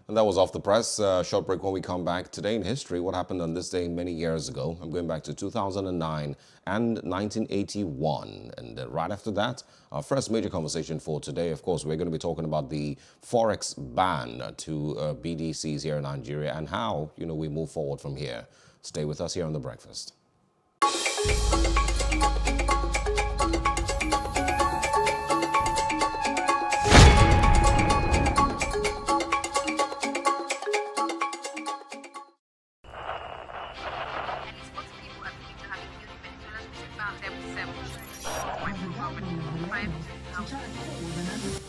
And that was Off the Press. Short break when we come back. Today in history, what happened on this day many years ago. I'm going back to 2009 and 1981. And right after that, our first major conversation for today, of course, we're going to be talking about the Forex ban to BDCs here in Nigeria and how, we move forward from here. Stay with us here on The Breakfast.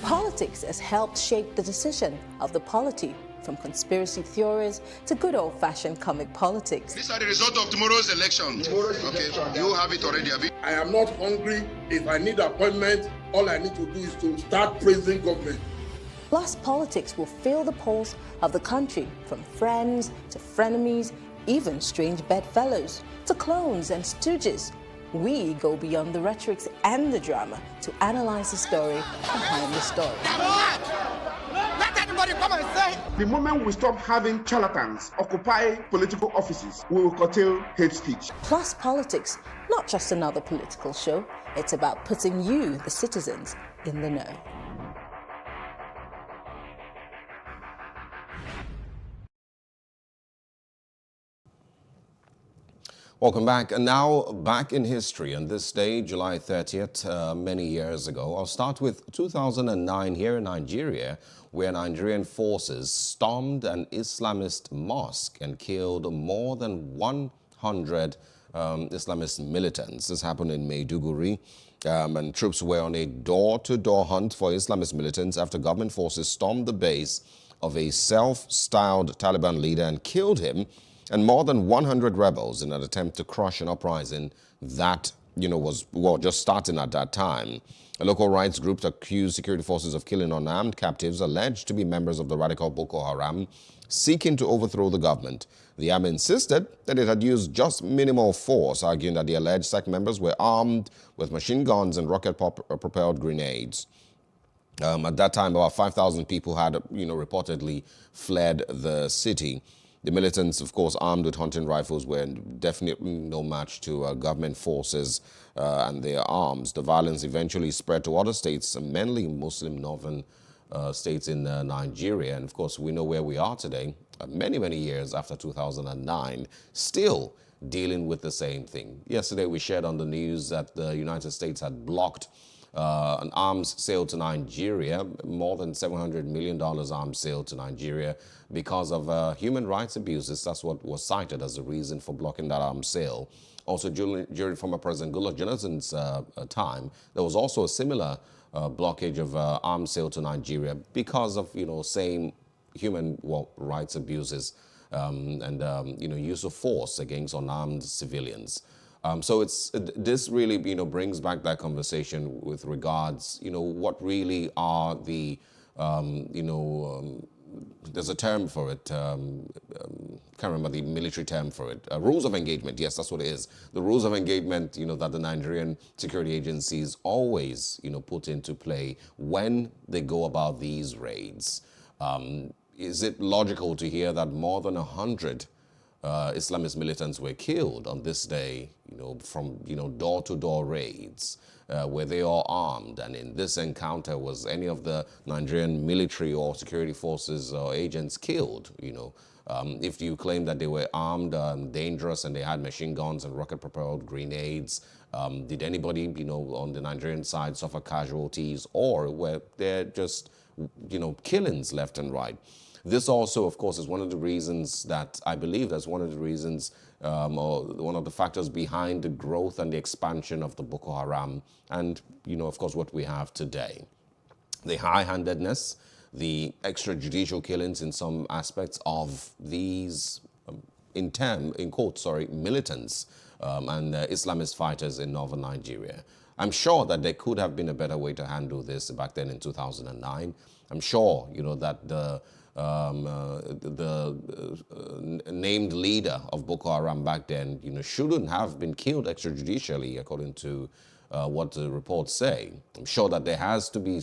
Politics has helped shape the decision of the polity, from conspiracy theories to good old-fashioned comic politics. These are the result of tomorrow's election. Okay, you have it already, Abi. I am not hungry. If I need appointment, all I need to do is to start praising government. Plus, politics will fill the polls of the country, from friends to frenemies, even strange bedfellows, to clones and stooges. We go beyond the rhetorics and the drama to analyze the story behind the story. Let anybody come and say. The moment we stop having charlatans occupy political offices, we will curtail hate speech. Plus Politics, not just another political show. It's about putting you, the citizens, in the know. Welcome back. And now back in history. On this day, July 30th, many years ago, I'll start with 2009 here in Nigeria, where Nigerian forces stormed an Islamist mosque and killed more than 100 Islamist militants. This happened in Maiduguri, and troops were on a door-to-door hunt for Islamist militants after government forces stormed the base of a self-styled Taliban leader and killed him and more than 100 rebels in an attempt to crush an uprising that, was, just starting at that time. A local rights group accused security forces of killing unarmed captives alleged to be members of the radical Boko Haram, seeking to overthrow the government. The army insisted that it had used just minimal force, arguing that the alleged sect members were armed with machine guns and rocket-propelled grenades. At that time, about 5,000 people had, reportedly fled the city. The militants, of course, armed with hunting rifles, were definitely no match to government forces and their arms. The violence eventually spread to other states, mainly Muslim northern states in Nigeria. And, of course, we know where we are today, many, many years after 2009, still dealing with the same thing. Yesterday, we shared on the news that the United States had blocked an arms sale to Nigeria, more than $700 million arms sale to Nigeria because of human rights abuses. That's what was cited as the reason for blocking that arms sale. Also, during former President Goodluck Jonathan's time, there was also a similar blockage of arms sale to Nigeria because of, same human rights abuses and, use of force against unarmed civilians. So this really, brings back that conversation with regards, what really are the, there's a term for it, can't remember the military term for it, rules of engagement. Yes, that's what it is. The rules of engagement, that the Nigerian security agencies always, put into play when they go about these raids. Is it logical to hear that more than 100 Islamist militants were killed on this day, from, door-to-door raids where they are armed? And in this encounter, was any of the Nigerian military or security forces or agents killed? If you claim that they were armed and dangerous and they had machine guns and rocket-propelled grenades, did anybody, on the Nigerian side suffer casualties, or were there just, killings left and right? This also, of course, is one of the reasons that I believe that's one of the reasons or one of the factors behind the growth and the expansion of the Boko Haram and, of course, what we have today. The high-handedness, the extrajudicial killings in some aspects of these, militants and Islamist fighters in northern Nigeria. I'm sure that there could have been a better way to handle this back then in 2009. I'm sure, that the named leader of Boko Haram back then, shouldn't have been killed extrajudicially, according to what the reports say. I'm sure that there had to be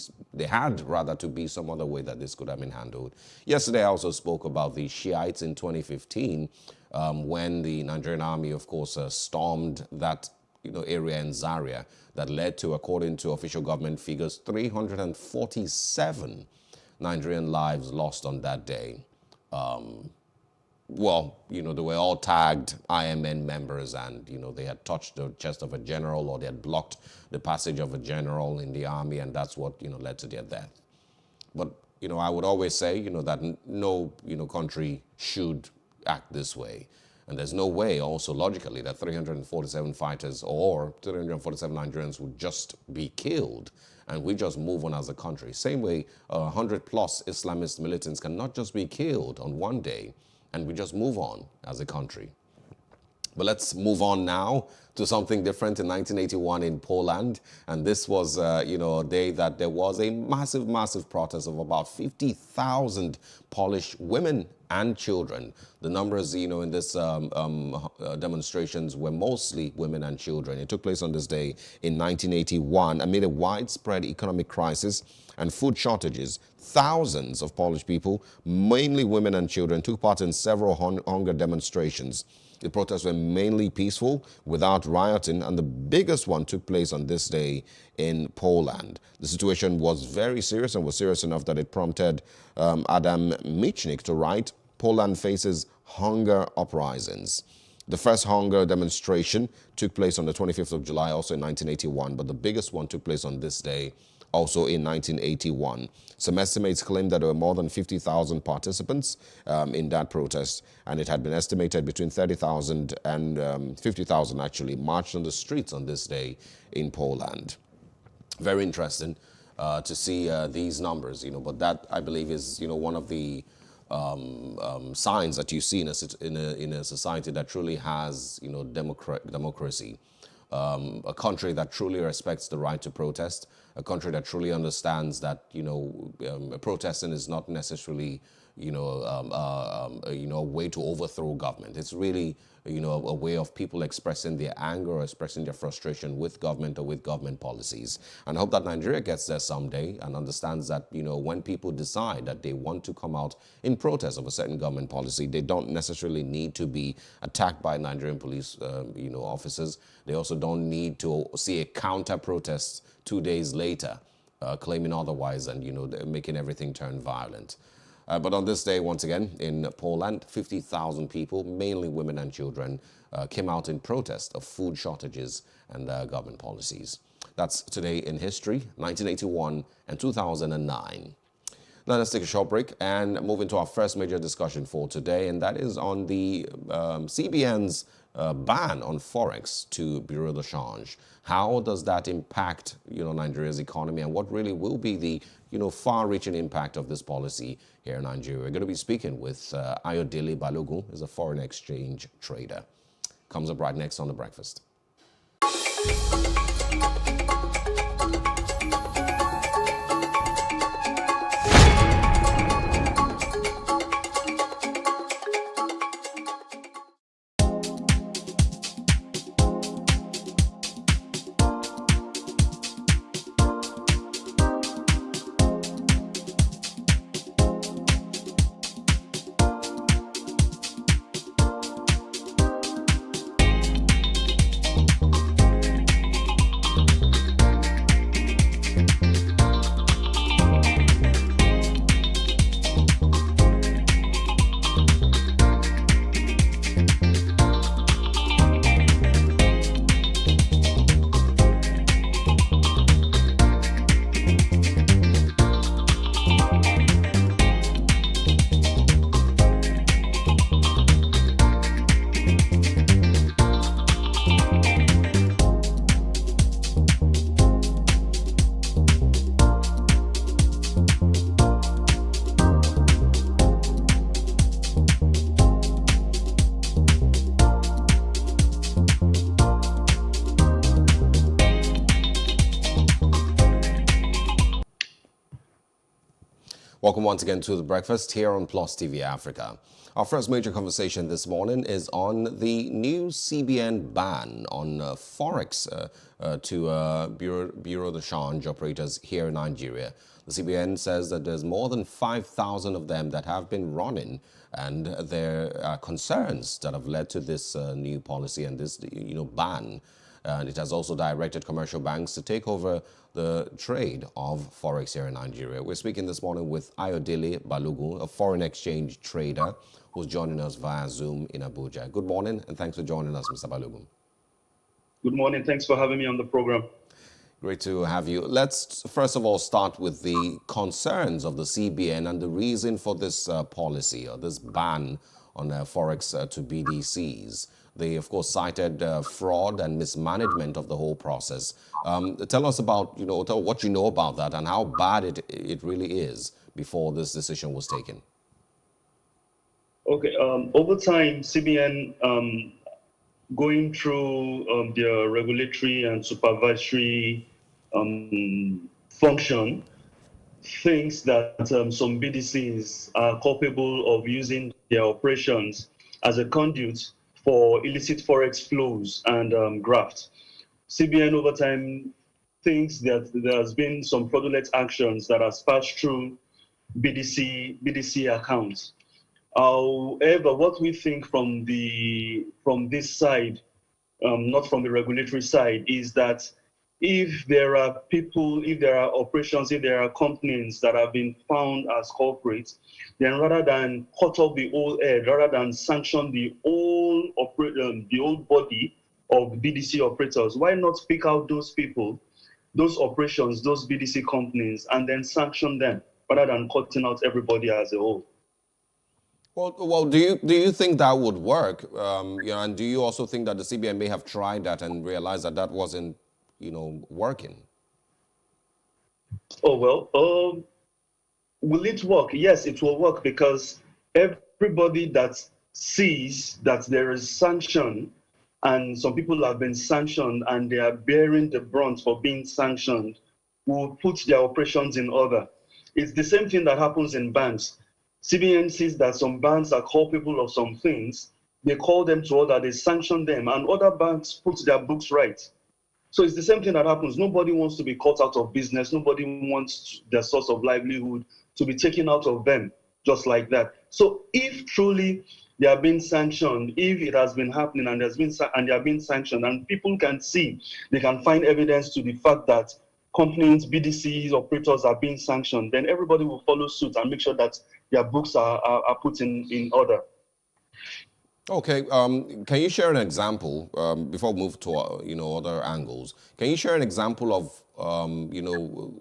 some other way that this could have been handled. Yesterday, I also spoke about the Shiites in 2015, when the Nigerian army, of course, stormed that area in Zaria that led to, according to official government figures, 347 Nigerian lives lost on that day. Well, they were all tagged IMN members, and, they had touched the chest of a general, or they had blocked the passage of a general in the army, and that's what, led to their death. But, I would always say, that no, country should act this way. And there's no way also logically that 347 fighters or 347 Nigerians would just be killed and we just move on as a country. Same way 100 plus Islamist militants cannot just be killed on one day and we just move on as a country. But let's move on now to something different. In 1981 in Poland, and this was, a day that there was a massive, massive protest of about 50,000 Polish women and children. The numbers, in this demonstrations were mostly women and children. It took place on this day in 1981 amid a widespread economic crisis and food shortages. Thousands of Polish people, mainly women and children, took part in several hunger demonstrations. The protests were mainly peaceful, without rioting, and the biggest one took place on this day in Poland. The situation was very serious and was serious enough that it prompted Adam Michnik to write, "Poland faces hunger uprisings." The first hunger demonstration took place on the 25th of July, also in 1981, but the biggest one took place on this day, also in 1981. Some estimates claim that there were more than 50,000 participants in that protest, and it had been estimated between 30,000 and 50,000 actually marched on the streets on this day in Poland. Very interesting to see these numbers, but that, I believe, is, one of the signs that you see in a society that truly has, democracy. A country that truly respects the right to protest, a country that truly understands that, protesting is not necessarily, a way to overthrow government. It's really, a way of people expressing their anger or expressing their frustration with government or with government policies. And I hope that Nigeria gets there someday and understands that, when people decide that they want to come out in protest of a certain government policy, they don't necessarily need to be attacked by Nigerian police, officers. They also don't need to see a counter protest 2 days later, claiming otherwise and, making everything turn violent. But on this day, once again, in Poland, 50,000 people, mainly women and children, came out in protest of food shortages and government policies. That's today in history, 1981 and 2009. Now let's take a short break and move into our first major discussion for today, and that is on the CBN's ban on Forex to bureau de change. How does that impact, Nigeria's economy, and what really will be the, far-reaching impact of this policy here in Nigeria? We're going to be speaking with Ayodele Balogun, who's a foreign exchange trader. Comes up right next on The Breakfast. welcome once again to The Breakfast here on Plus TV Africa. Our first major conversation this morning is on the new CBN ban on Forex to Bureau de Change operators here in Nigeria. The CBN says that there's more than 5,000 of them that have been running, and there are concerns that have led to this new policy and this ban. And it has also directed commercial banks to take over the trade of Forex here in Nigeria. We're speaking this morning with Ayodele Balogun, a foreign exchange trader who's joining us via Zoom in Abuja. Good morning, and thanks for joining us, Mr. Balogun. Good morning. Thanks for having me on the program. Great to have you. Let's first of all start with the concerns of the CBN and the reason for this policy or this ban on Forex to BDCs. They, of course, cited fraud and mismanagement of the whole process. Tell us about, what you know about that and how bad it really is before this decision was taken. Okay. Over time, CBN, going through their regulatory and supervisory function, thinks that some BDCs are capable of using their operations as a conduit for illicit Forex flows and graft. CBN over time thinks that there has been some fraudulent actions that has passed through BDC accounts. However, what we think from this side, not from the regulatory side, is that if there are people, if there are operations, if there are companies that have been found as culprits, then rather than cut off the whole head, rather than sanction the whole body of BDC operators, why not pick out those people, those operations, those BDC companies, and then sanction them rather than cutting out everybody as a whole? Well, do you think that would work? And do you also think that the CBN may have tried that and realized that that wasn't, working? Oh, well, will it work? Yes, it will work, because everybody that sees that there is sanction, and some people have been sanctioned and they are bearing the brunt for being sanctioned, will put their operations in order. It's the same thing that happens in banks. CBN sees that some banks are culpable of some things, they call them to order, they sanction them, and other banks put their books right. So it's the same thing that happens. Nobody wants to be caught out of business. Nobody wants their source of livelihood to be taken out of them just like that. So if truly they are being sanctioned, if it has been happening and they are being sanctioned, and people can see, they can find evidence to the fact that companies, BDCs, operators are being sanctioned, then everybody will follow suit and make sure that their books are put in order. Okay, can you share an example, before we move to, other angles, can you share an example of,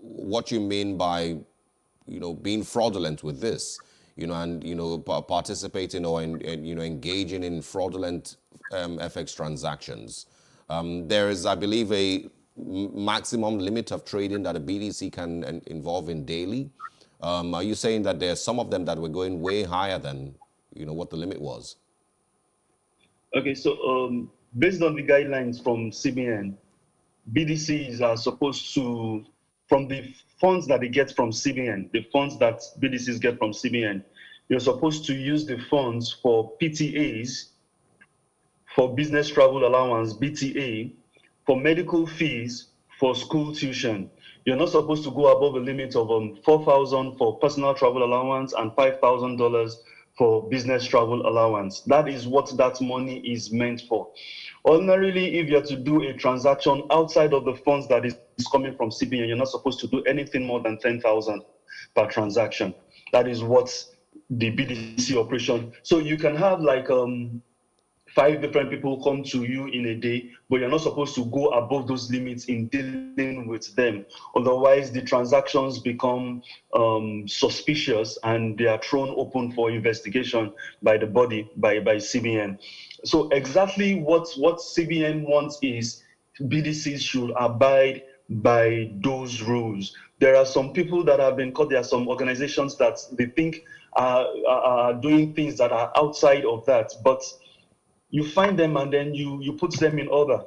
what you mean by, being fraudulent with this, and, participating or, engaging in fraudulent FX transactions? There is, I believe, a maximum limit of trading that a BDC can involve in daily. Are you saying that there are some of them that were going way higher than, what the limit was? Okay, so based on the guidelines from CBN, BDCs are supposed to, from the funds that they get from CBN, the funds that BDCs get from CBN, you're supposed to use the funds for PTAs, for business travel allowance, BTA, for medical fees, for school tuition. You're not supposed to go above a limit of $4,000 for personal travel allowance and $5,000 for business travel allowance. That is what that money is meant for. Ordinarily, if you're to do a transaction outside of the funds that is coming from CBN, you're not supposed to do anything more than $10,000 per transaction. That is what the BDC operation. So you can have like 5 different people come to you in a day, but you're not supposed to go above those limits in dealing with them. Otherwise, the transactions become suspicious and they are thrown open for investigation by the body, by CBN. So exactly what CBN wants is BDCs should abide by those rules. There are some people that have been caught. There are some organizations that they think are doing things that are outside of that, but you find them and then you put them in order.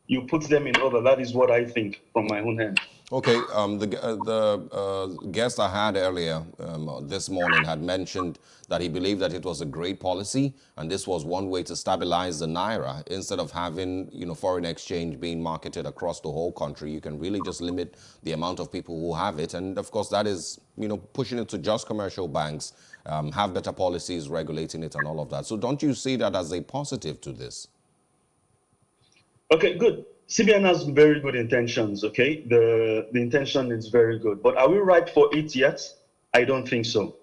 You put them in order. That is what I think from my own hand. Okay, the guest I had earlier this morning had mentioned that he believed that it was a great policy, and this was one way to stabilize the naira. Instead of having, foreign exchange being marketed across the whole country, you can really just limit the amount of people who have it, and of course that is, pushing it to just commercial banks, have better policies regulating it and all of that. So don't you see that as a positive to this? Okay, good. CBN has very good intentions, okay? The intention is very good. But are we ripe for it yet? I don't think so.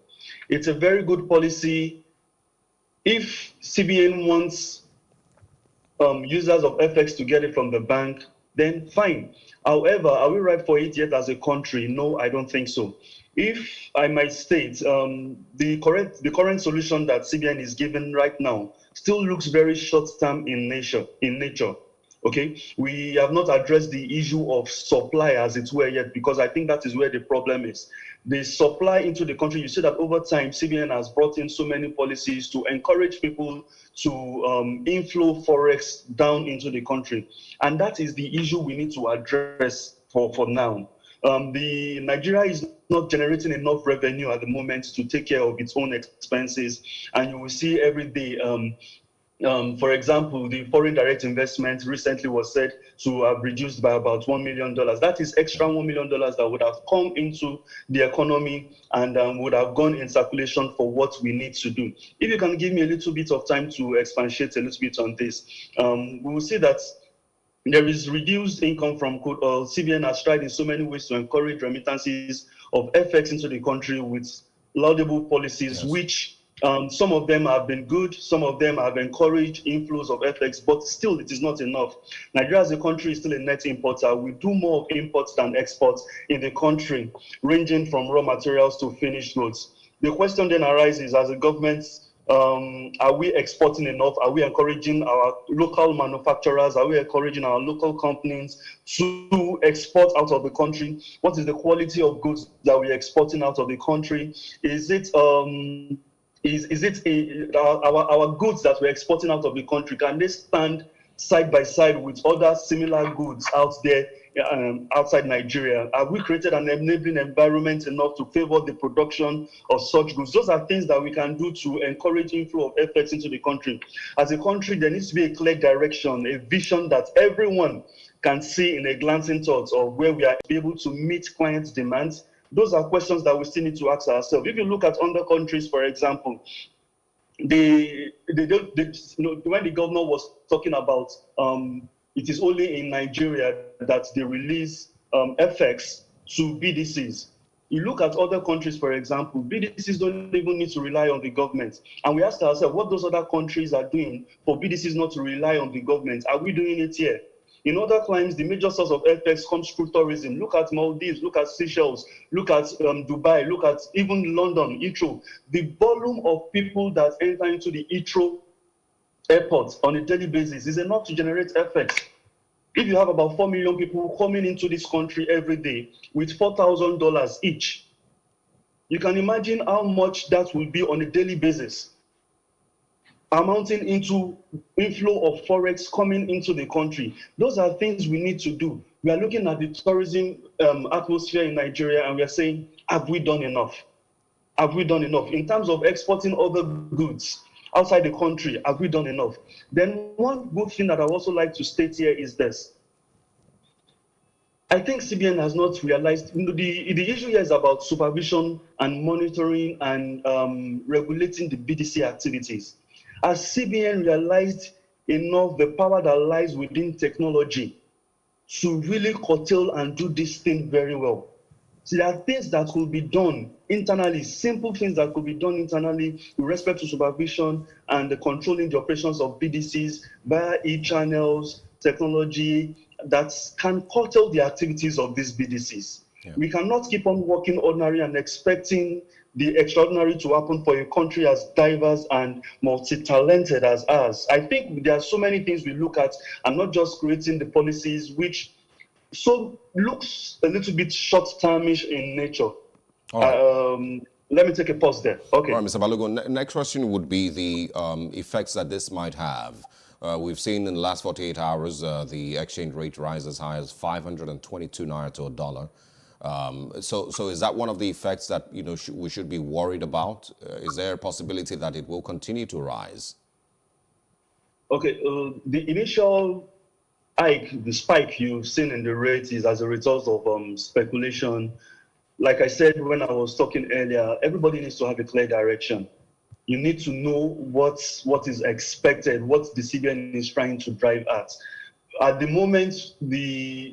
It's a very good policy. If CBN wants users of FX to get it from the bank, then fine. However, are we ripe for it yet as a country? No, I don't think so. If I might state, the current solution that CBN is given right now still looks very short-term in nature. Okay, we have not addressed the issue of supply as it were yet, because I think that is where the problem is. The supply into the country, you see that over time, CBN has brought in so many policies to encourage people to inflow forex down into the country. And that is the issue we need to address for now. The Nigeria is not generating enough revenue at the moment to take care of its own expenses. And you will see every day, for example, the foreign direct investment recently was said to have reduced by about $1 million. That is extra $1 million that would have come into the economy and would have gone in circulation for what we need to do. If you can give me a little bit of time to expatiate a little bit on this, we will see that there is reduced income from crude oil. CBN has tried in so many ways to encourage remittances of FX into the country with laudable policies, which some of them have been good, some of them have encouraged inflows of FX, but still it is not enough. Nigeria as a country is still a net importer. We do more of imports than exports in the country, ranging from raw materials to finished goods. The question then arises, as a government, are we exporting enough? Are we encouraging our local manufacturers? Are we encouraging our local companies to export out of the country? What is the quality of goods that we're exporting out of the country? Is it our goods that we're exporting out of the country, can they stand side by side with other similar goods out there outside Nigeria? Have we created an enabling environment enough to favor the production of such goods? Those are things that we can do to encourage inflow of FX into the country. As a country, there needs to be a clear direction, a vision that everyone can see in a glancing thought of where we are able to meet clients' demands. Those are questions that we still need to ask ourselves. If you look at other countries, for example, when the governor was talking about it is only in Nigeria that they release FX to BDCs. You look at other countries, for example, BDCs don't even need to rely on the government. And we ask ourselves what those other countries are doing for BDCs not to rely on the government. Are we doing it here? In other climes, the major source of FX comes through tourism. Look at Maldives, look at Seychelles, look at Dubai, look at even London, Heathrow. The volume of people that enter into the Heathrow airport on a daily basis is enough to generate FX. If you have about 4 million people coming into this country every day with $4,000 each, you can imagine how much that will be on a daily basis, amounting into inflow of forex coming into the country. Those are things we need to do. We are looking at the tourism atmosphere in Nigeria and we are saying, have we done enough? Have we done enough? In terms of exporting other goods outside the country, have we done enough? Then one good thing that I also like to state here is this. I think CBN has not realized, the issue here is about supervision and monitoring and regulating the BDC activities. Has CBN realized enough the power that lies within technology to really curtail and do this thing very well? So there are things that could be done internally, simple things that could be done internally with respect to supervision and the controlling the operations of BDCs via e-channels, technology that can curtail the activities of these BDCs. Yeah. We cannot keep on working ordinary and expecting the extraordinary to happen for a country as diverse and multi-talented as ours. I think there are so many things we look at and not just creating the policies which so looks a little bit short-termish in nature. Right. Let me take a pause there. Okay. All right, Mr. Balogun. Next question would be the effects that this might have We've seen in the last 48 hours the exchange rate rise as high as 522 naira to a dollar. So is that one of the effects that we should be worried about? Is there a possibility that it will continue to rise? Okay, the initial hike, the spike you've seen in the rate is as a result of speculation. Like I said when I was talking earlier, everybody needs to have a clear direction. You need to know what is expected, what the CBN is trying to drive at. At the moment,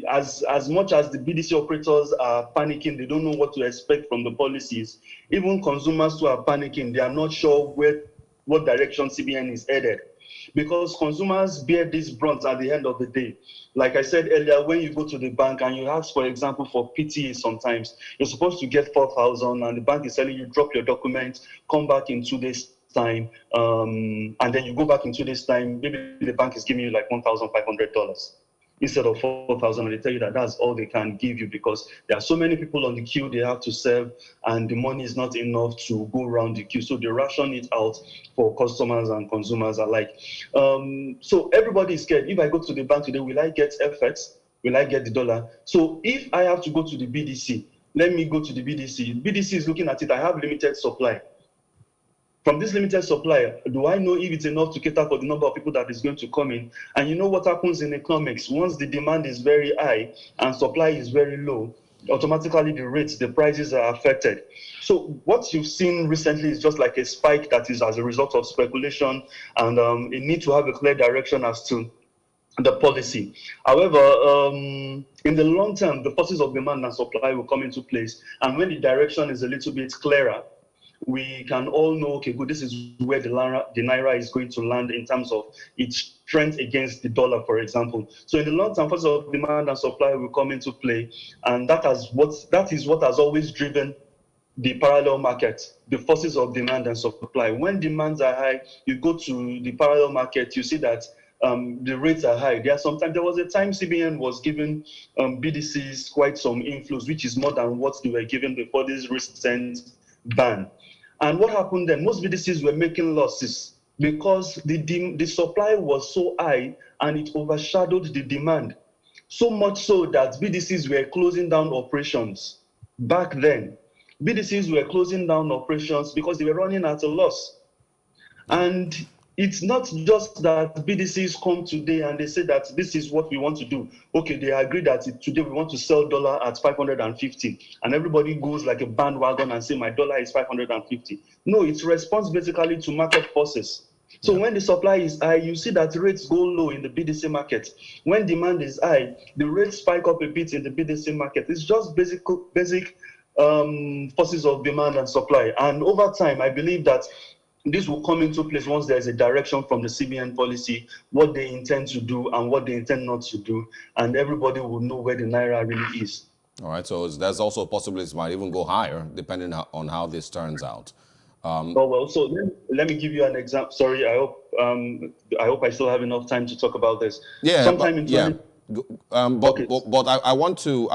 as much as the BDC operators are panicking, they don't know what to expect from the policies. Even consumers who are panicking, they are not sure what direction CBN is headed. Because consumers bear this brunt at the end of the day. Like I said earlier, when you go to the bank and you ask, for example, for PTA sometimes, you're supposed to get 4,000 and the bank is telling you drop your documents, come back in 2 days time, and then you go back in 2 days time, maybe the bank is giving you like $1,500 instead of 4,000, and they tell you that that's all they can give you because there are so many people on the queue they have to serve, and the money is not enough to go around the queue. So they ration it out for customers and consumers alike. So everybody is scared. If I go to the bank today, will I get FX? Will I get the dollar? So if I have to go to the BDC, let me go to the BDC. BDC is looking at it. I have limited supply. From this limited supply, do I know if it's enough to cater for the number of people that is going to come in? And you know what happens in economics? Once the demand is very high and supply is very low, automatically the rates, the prices are affected. So what you've seen recently is just like a spike that is as a result of speculation, and it needs to have a clear direction as to the policy. However, in the long term, the forces of demand and supply will come into place. And when the direction is a little bit clearer, we can all know, okay, good, this is where the Naira is going to land in terms of its strength against the dollar, for example. So in the long term, forces of demand and supply will come into play. And that is what has always driven the parallel market, the forces of demand and supply. When demands are high, you go to the parallel market, you see that the rates are high. There was a time CBN was giving BDCs quite some inflows, which is more than what they were given before this recent ban. And what happened then? Most BDCs were making losses because the supply was so high and it overshadowed the demand. So much so that BDCs were closing down operations. Back then, BDCs were closing down operations because they were running at a loss. And it's not just that BDCs come today and they say that this is what we want to do. Okay, they agree that today we want to sell dollar at 550, and everybody goes like a bandwagon and say my dollar is 550. No, it responds basically to market forces. So when the supply is high, you see that rates go low in the BDC market. When demand is high, the rates spike up a bit in the BDC market. It's just basic forces of demand and supply. And over time, I believe that this will come into place once there's a direction from the CBN policy, what they intend to do and what they intend not to do, and everybody will know where the Naira really is. All right, so there's also a possibility it might even go higher, depending on how this turns out. So let me give you an example. Sorry, I hope I still have enough time to talk about this. Yeah, sometime in 20... But I want to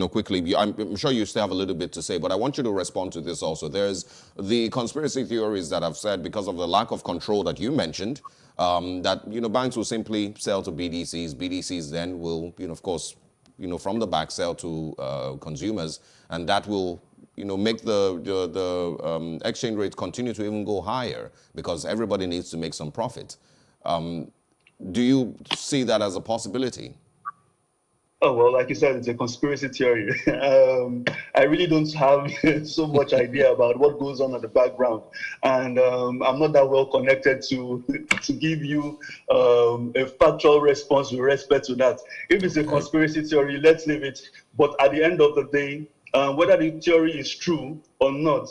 quickly. I'm sure you still have a little bit to say, but I want you to respond to this also. There's the conspiracy theories that have said because of the lack of control that you mentioned, that banks will simply sell to BDCs. BDCs then will of course from the back sell to consumers, and that will make the exchange rate continue to even go higher because everybody needs to make some profit. Do you see that as a possibility? Oh, well, like you said, it's a conspiracy theory. I really don't have so much idea about what goes on in the background. And I'm not that well connected to give you a factual response with respect to that. If it's a conspiracy theory, let's leave it. But at the end of the day, whether the theory is true or not,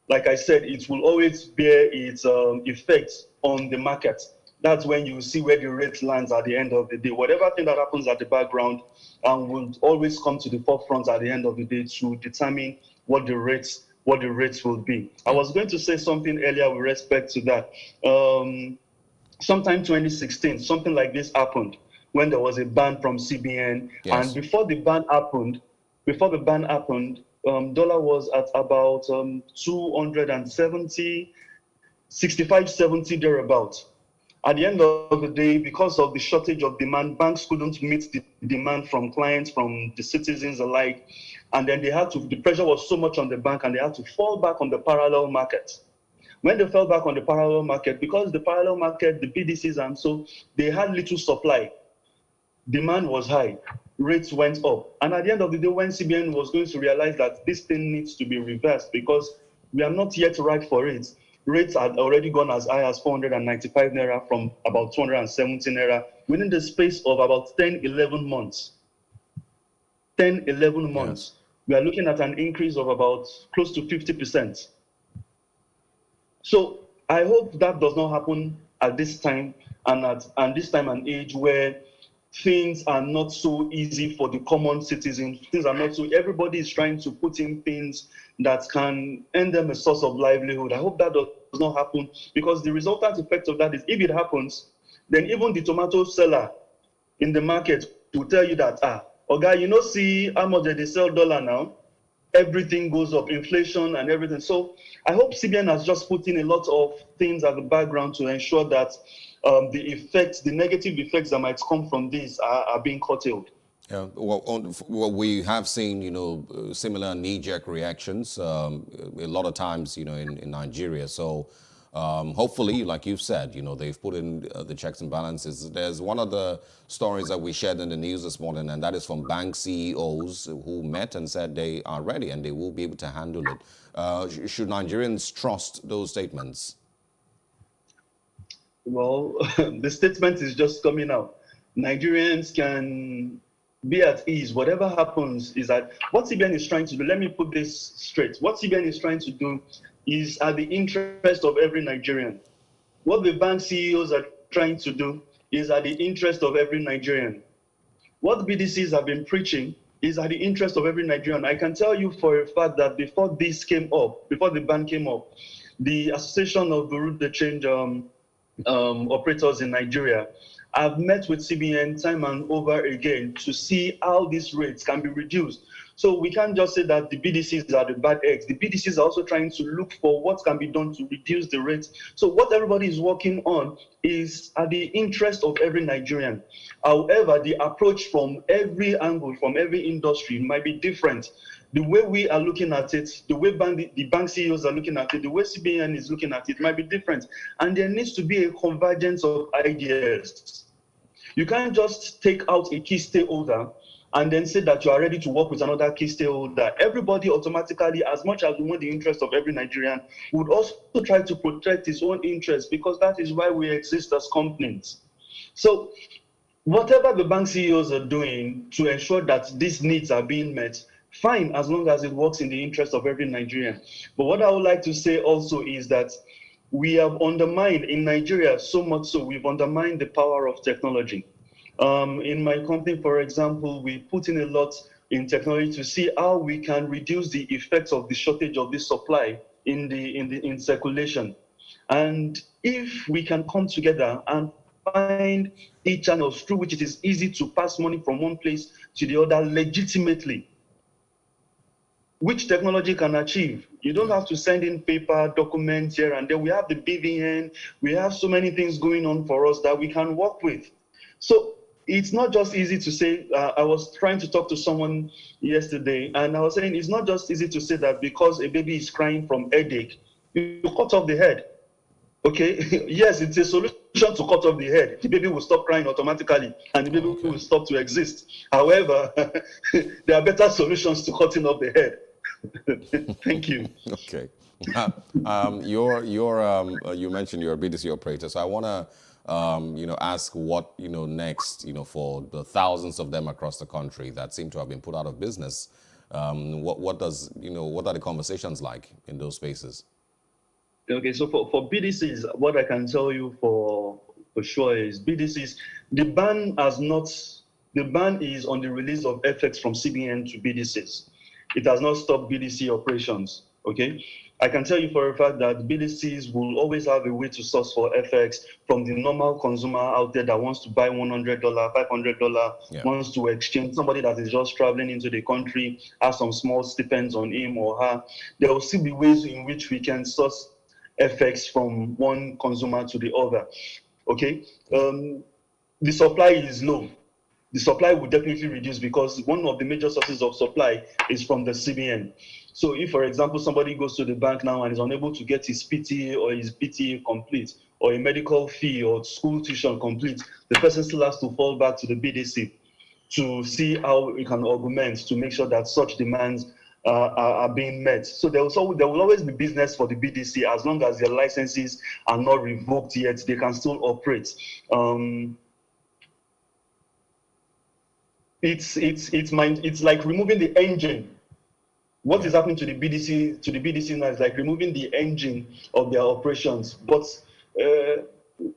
like I said, it will always bear its effects on the market. That's when you see where the rate lands at the end of the day. Whatever thing that happens at the background will always come to the forefront at the end of the day to determine what the rates will be. I was going to say something earlier with respect to that. Sometime 2016, something like this happened when there was a ban from CBN. Yes. And before the ban happened, dollar was at about 270, 65, 70 thereabouts. At the end of the day, because of the shortage of demand, banks couldn't meet the demand from clients, from the citizens alike. And then the pressure was so much on the bank, and they had to fall back on the parallel market. When they fell back on the parallel market, because the parallel market, the BDCs, and so they had little supply, demand was high, rates went up. And at the end of the day, when CBN was going to realize that this thing needs to be reversed because we are not yet ripe for it, rates had already gone as high as 495 naira from about 270 naira within the space of about 10, 11 months. 10, 11 months. Yes. We are looking at an increase of about close to 50%. So I hope that does not happen at this time and this time and age where things are not so easy for the common citizen. Things are not so, everybody is trying to put in things that can earn them a source of livelihood. I hope that does not happen, because the resultant effect of that is, if it happens, then even the tomato seller in the market will tell you that, okay, you know, see how much they sell dollar now? Everything goes up, inflation and everything. So I hope CBN has just put in a lot of things at the background to ensure that the negative effects that might come from this are being curtailed. Yeah, well, we have seen, you know, similar knee-jerk reactions a lot of times, you know, in Nigeria. So hopefully, like you've said, you know, they've put in the checks and balances. There's one of the stories that we shared in the news this morning, and that is from bank CEOs who met and said they are ready and they will be able to handle it. Should Nigerians trust those statements? Well, the statement is just coming out. Nigerians can be at ease. Whatever happens is that what CBN is trying to do, let me put this straight. What CBN is trying to do is at the interest of every Nigerian. What the bank CEOs are trying to do is at the interest of every Nigerian. What BDCs have been preaching is at the interest of every Nigerian. I can tell you for a fact that before this came up, before the ban came up, the Association of Bureau de Change operators in Nigeria, I've met with CBN time and over again to see how these rates can be reduced. So we can't just say that the BDCs are the bad eggs. The BDCs are also trying to look for what can be done to reduce the rates. So what everybody is working on is at the interest of every Nigerian. However, the approach from every angle, from every industry might be different. The way we are looking at it, the way the bank CEOs are looking at it, the way CBN is looking at it might be different. And there needs to be a convergence of ideas. You can't just take out a key stakeholder and then say that you are ready to work with another key stakeholder. Everybody automatically, as much as we want the interest of every Nigerian, would also try to protect his own interests, because that is why we exist as companies. So whatever the bank CEOs are doing to ensure that these needs are being met, fine, as long as it works in the interest of every Nigerian. But what I would like to say also is that we have undermined, in Nigeria so much so, we've undermined the power of technology. In my company, for example, we put in a lot in technology to see how we can reduce the effects of the shortage of this supply in circulation. And if we can come together and find e-channels through which it is easy to pass money from one place to the other legitimately, which technology can achieve. You don't have to send in paper documents here and there. We have the BVN. We have so many things going on for us that we can work with. So it's not just easy to say, I was trying to talk to someone yesterday, and I was saying it's not just easy to say that because a baby is crying from headache, you cut off the head. Okay, yes, it's a solution to cut off the head. The baby will stop crying automatically and the baby will stop to exist. However, there are better solutions to cutting off the head. Thank you. Okay. You mentioned you're a BDC operator, so I want to ask what next for the thousands of them across the country that seem to have been put out of business. What are the conversations like in those spaces? Okay, so for BDCs, what I can tell you for sure is BDCs, the ban is on the release of FX from CBN to BDCs. It has not stopped BDC operations, okay? I can tell you for a fact that BDCs will always have a way to source for FX from the normal consumer out there that wants to buy $100, $500, wants to exchange, somebody that is just traveling into the country, has some small stipends on him or her. There will still be ways in which we can source FX from one consumer to the other. okay, the supply is low. The supply will definitely reduce because one of the major sources of supply is from the CBN. So if, for example, somebody goes to the bank now and is unable to get his PTA or his PTA complete, or a medical fee or school tuition complete, the person still has to fall back to the BDC to see how it can augment to make sure that such demands are being met. So there will always be business for the BDC as long as their licenses are not revoked yet, they can still operate. It's like removing the engine. What is happening to the BDC now is like removing the engine of their operations. But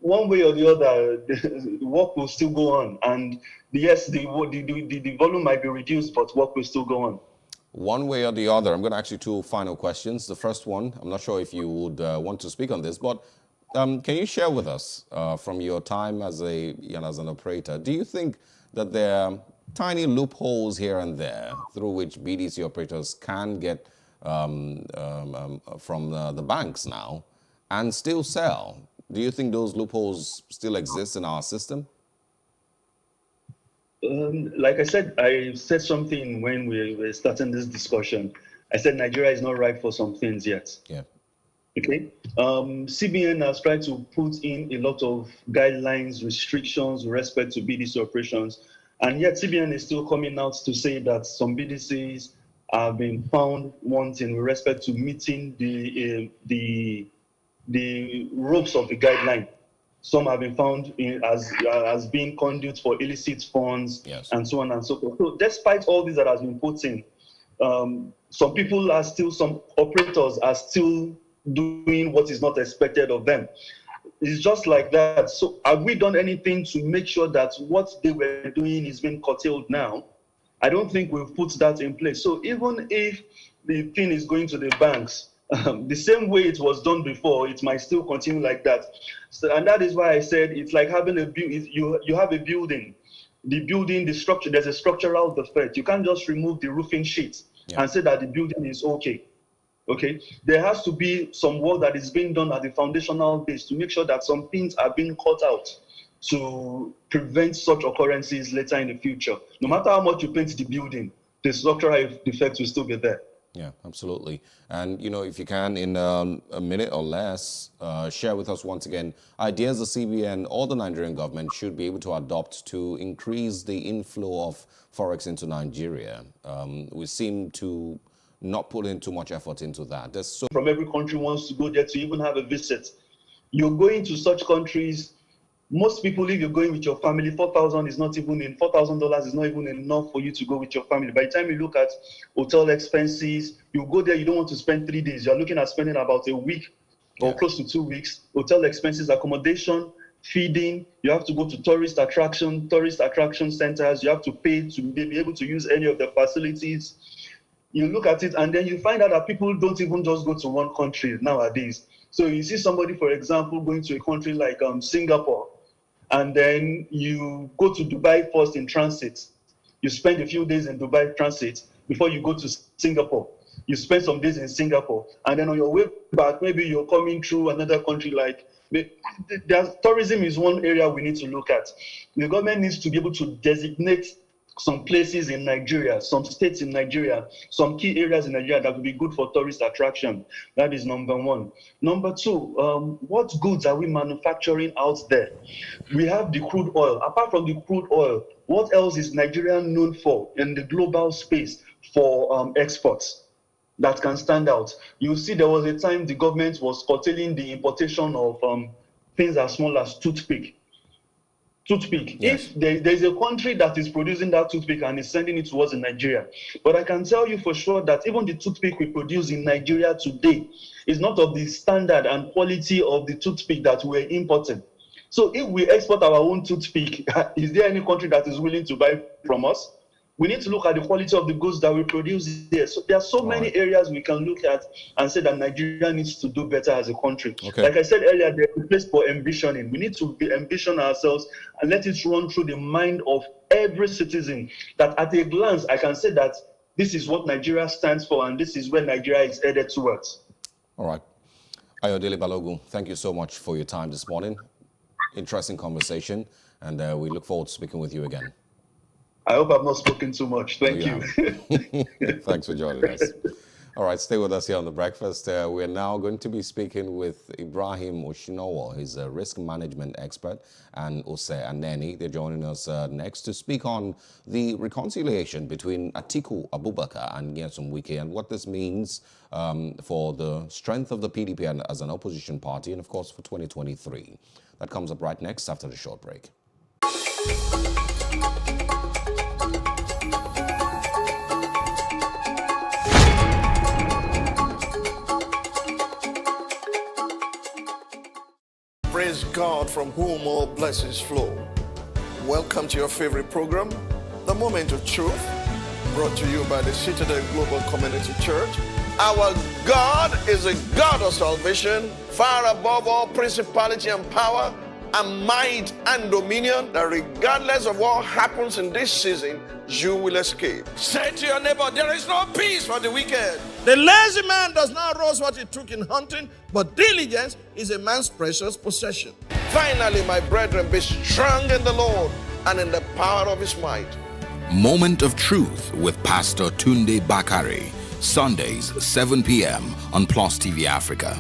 one way or the other, the work will still go on. And yes, the volume might be reduced, but work will still go on. One way or the other, I'm going to ask you two final questions. The first one, I'm not sure if you would want to speak on this, but can you share with us from your time as an operator, do you think that there are tiny loopholes here and there through which BDC operators can get from the banks now and still sell? Do you think those loopholes still exist in our system? Like I said something when we were starting this discussion. I said Nigeria is not ripe for some things yet. Yeah. Okay. CBN has tried to put in a lot of guidelines, restrictions with respect to BDC operations, and yet CBN is still coming out to say that some BDCs have been found wanting with respect to meeting the ropes of the guideline. Some have been found as being conduits for illicit funds, yes, and so on and so forth. So despite all this that has been put in, some operators are still doing what is not expected of them. It's just like that. So have we done anything to make sure that what they were doing is being curtailed now? I don't think we've put that in place. So even if the thing is going to the banks, the same way it was done before, it might still continue like that. So, and that is why I said it's like having you have a building. The structure, there's a structural defect. You can't just remove the roofing sheet and say that the building is okay. Okay, there has to be some work that is being done at the foundational base to make sure that some things are being cut out to prevent such occurrences later in the future. No matter how much you paint the building, the structural defect will still be there. Yeah, absolutely. And, if you can, in a minute or less, share with us once again ideas the CBN or the Nigerian government should be able to adopt to increase the inflow of forex into Nigeria. We seem to not put in too much effort into that. From every country wants to go there to even have a visit. You're going to such countries. Most people, if you're going with your family, $4,000 is not even enough for you to go with your family. By the time you look at hotel expenses, you go there, you don't want to spend 3 days. You're looking at spending about a week or close to 2 weeks. Hotel expenses, accommodation, feeding. You have to go to tourist attraction centers. You have to pay to be able to use any of the facilities. You look at it and then you find out that people don't even just go to one country nowadays. So you see somebody, for example, going to a country like Singapore, and then you go to Dubai first in transit. You spend a few days in Dubai transit before you go to Singapore. You spend some days in Singapore, and then on your way back, maybe you're coming through another country like tourism is one area we need to look at. The government needs to be able to designate some places in Nigeria, some states in Nigeria, some key areas in Nigeria that would be good for tourist attraction. That is number one. Number two, what goods are we manufacturing out there? We have the crude oil. Apart from the crude oil, what else is Nigeria known for in the global space for exports that can stand out? You see, there was a time the government was curtailing the importation of things as small as toothpick. Yes. If there's a country that is producing that toothpick and is sending it towards Nigeria, but I can tell you for sure that even the toothpick we produce in Nigeria today is not of the standard and quality of the toothpick that we're importing. So if we export our own toothpick, is there any country that is willing to buy from us? We need to look at the quality of the goods that we produce there. So there are so many areas we can look at and say that Nigeria needs to do better as a country. Okay. Like I said earlier, there's a place for ambitioning. We need to ambition ourselves and let it run through the mind of every citizen, that at a glance, I can say that this is what Nigeria stands for and this is where Nigeria is headed towards. All right. Ayodele Balogun, thank you so much for your time this morning. interesting conversation, and we look forward to speaking with you again. I hope I've not spoken too much. Thank you. Thanks for joining us. All right, stay with us here on The Breakfast. We're now going to be speaking with Ibrahim Oshinowo. He's a risk management expert, and Ose Aneni. They're joining us next to speak on the reconciliation between Atiku Abubakar and Nyesom Wike and what this means for the strength of the PDP as an opposition party and, of course, for 2023. That comes up right next after the short break. Praise God, from whom all blessings flow. Welcome to your favorite program, The Moment of Truth, brought to you by the Citadel Global Community Church. Our God is a God of salvation, far above all principality and power, and might and dominion, that regardless of what happens in this season, you will escape. Say to your neighbor, there is no peace for the wicked. The lazy man does not roast what he took in hunting, but diligence is a man's precious possession. Finally, my brethren, be strong in the Lord and in the power of his might. Moment of Truth with Pastor Tunde Bakare, Sundays, 7 p.m. on Plus TV Africa.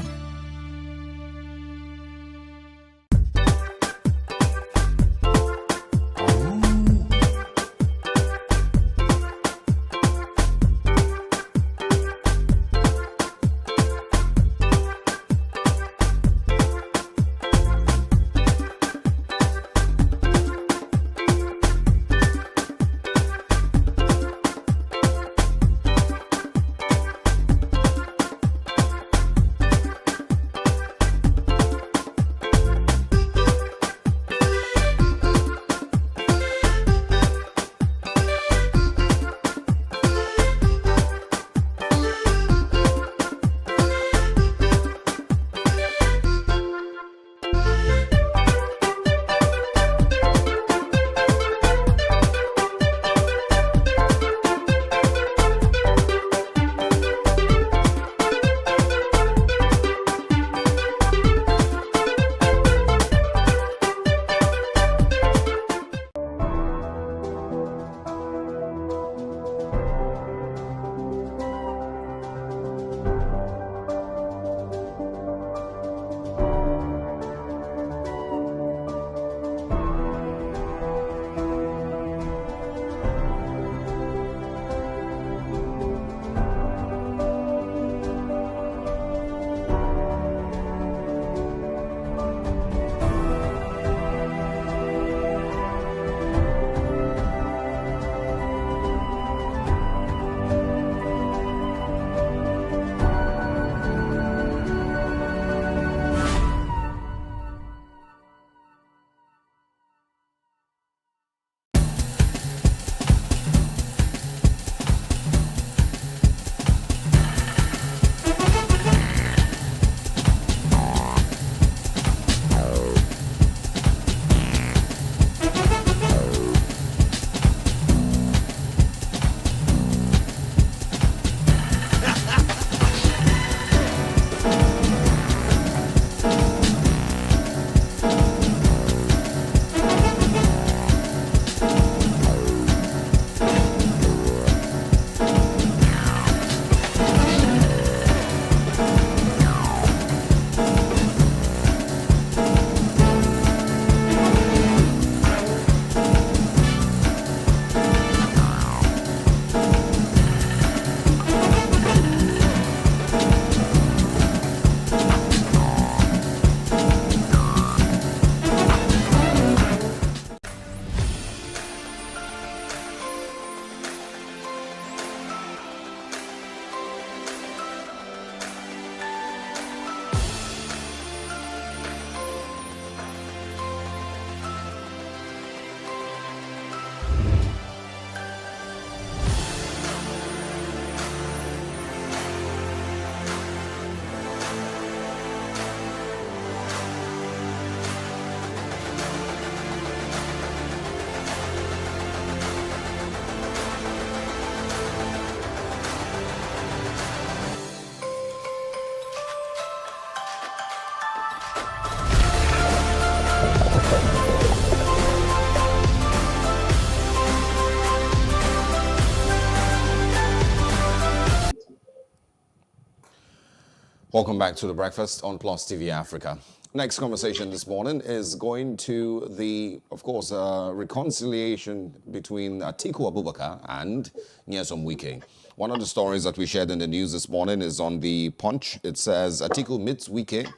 Welcome back to The Breakfast on Plus TV Africa. Next conversation this morning is going to the, of course, reconciliation between Atiku Abubakar and Nyesom Wike. One of the stories that we shared in the news this morning is on the Punch. It says Atiku meets Wike,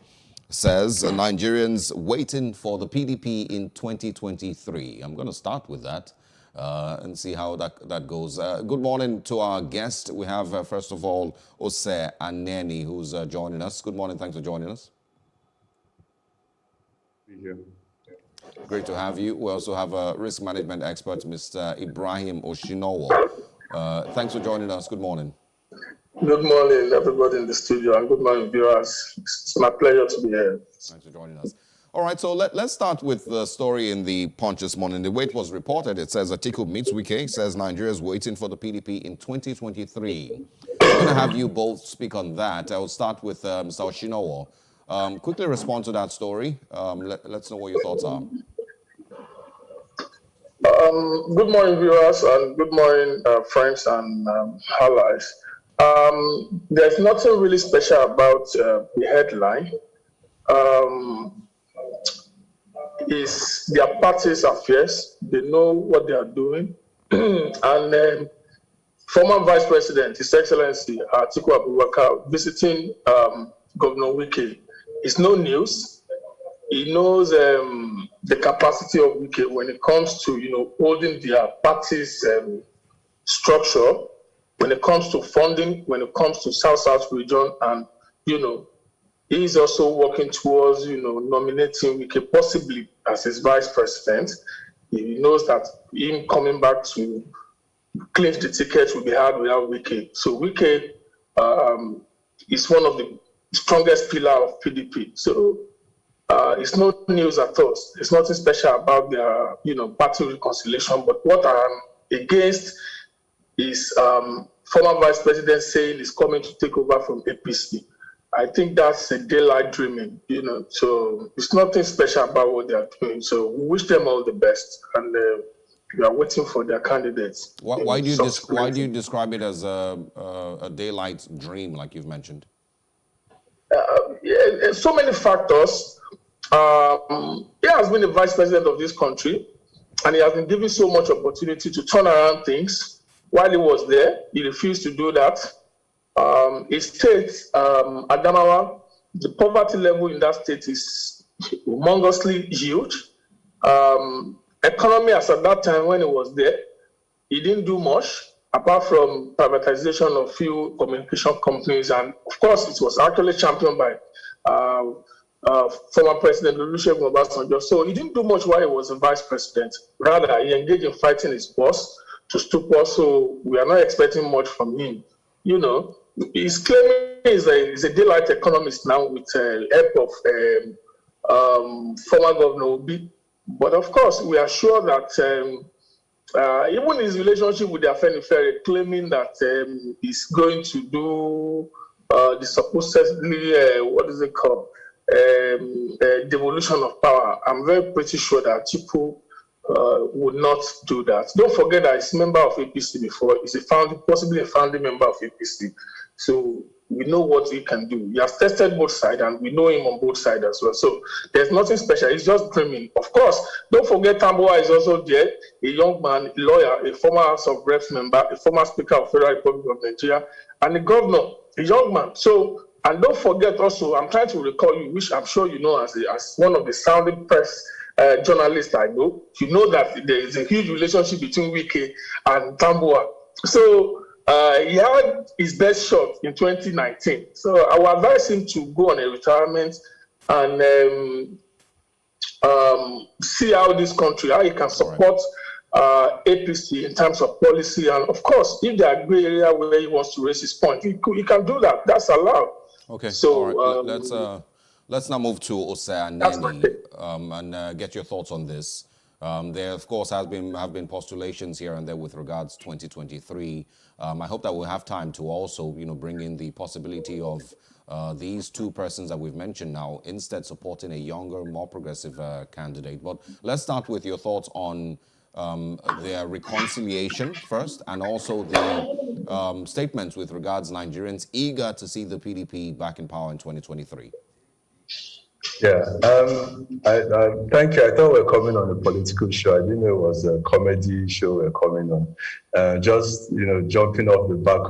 says Nigerians waiting for the PDP in 2023. I'm going to start with that and see how that goes. Good morning to our guest. We have, first of all, Ose Aneni, who's joining us. Good morning. Thanks for joining us. Great to have you. We also have a risk management expert, Mr. Ibrahim Oshinowo. Thanks for joining us. Good morning. Good morning, everybody in the studio, and good morning, viewers. It's my pleasure to be here. Thanks for joining us. All right, so let's start with the story in the Punch this morning. The way it was reported, it says Atiku meets Wike, says Nigeria is waiting for the PDP in 2023. I'm going to have you both speak on that. I will start with Mr. Oshinowo. Quickly respond to that story. Let's know what your thoughts are. Good morning, viewers, and good morning, friends and allies. There's nothing really special about the headline. Is their party's affairs. They know what they are doing. And former Vice President, His Excellency Atiku Abubakar, visiting Governor Wike is no news. He knows the capacity of Wike when it comes to, holding their party's structure, when it comes to funding, when it comes to South-South region, and, he's also working towards, nominating Wike possibly as his vice president. He knows that him coming back to clinch the ticket will be hard without Wike. So Wike is one of the strongest pillars of PDP. So it's no news at all. It's nothing special about their, party reconciliation. But what I'm against is former vice president saying he's coming to take over from APC. I think that's a daylight dreaming, so it's nothing special about what they are doing. So we wish them all the best, and we are waiting for their candidates. Why do you describe it as a daylight dream, like you've mentioned? Yeah, so many factors. He has been the vice president of this country, and he has been given so much opportunity to turn around things. While he was there, he refused to do that. His state, Adamawa, the poverty level in that state is humongously huge. Economy, as at that time when he was there, he didn't do much apart from privatization of few communication companies, and of course, it was actually championed by former President Olusegun Obasanjo. So he didn't do much while he was a vice president. Rather, he engaged in fighting his boss to stupor. So we are not expecting much from him. He's claiming he's a daylight economist now with help of former Governor Obi. But of course, we are sure that even his relationship with the Afenifere, claiming that he's going to do the supposedly, what is it called, devolution of power. I'm very pretty sure that people would not do that. Don't forget that he's a member of APC before. He's possibly a founding member of APC. So we know what he can do. He has tested both sides, and we know him on both sides as well. So there's nothing special. He's just dreaming. Of course, don't forget Tamboa is also there, a young man, a lawyer, a former House of Reps member, a former Speaker of Federal Republic of Nigeria, and a governor, a young man. So, and don't forget also, I'm trying to recall you, which I'm sure you know as one of the sounding press journalists I know, you know that there is a huge relationship between Wike and Tamboa. So he had his best shot in 2019. So I would advise him to go on a retirement and see how this country, how he can support APC in terms of policy. And of course, if there are gray area where he wants to raise his point, he can do that. That's allowed. Okay, so all right. Let's now move to Ose Aneni and get your thoughts on this. There, of course, have been postulations here and there with regards to 2023. I hope that we'll have time to also, bring in the possibility of these two persons that we've mentioned now, instead supporting a younger, more progressive candidate. But let's start with your thoughts on their reconciliation first, and also the statements with regards Nigerians eager to see the PDP back in power in 2023. Yeah, thank you. I thought we were coming on a political show. I didn't know it was a comedy show we're coming on. Just, jumping off the back of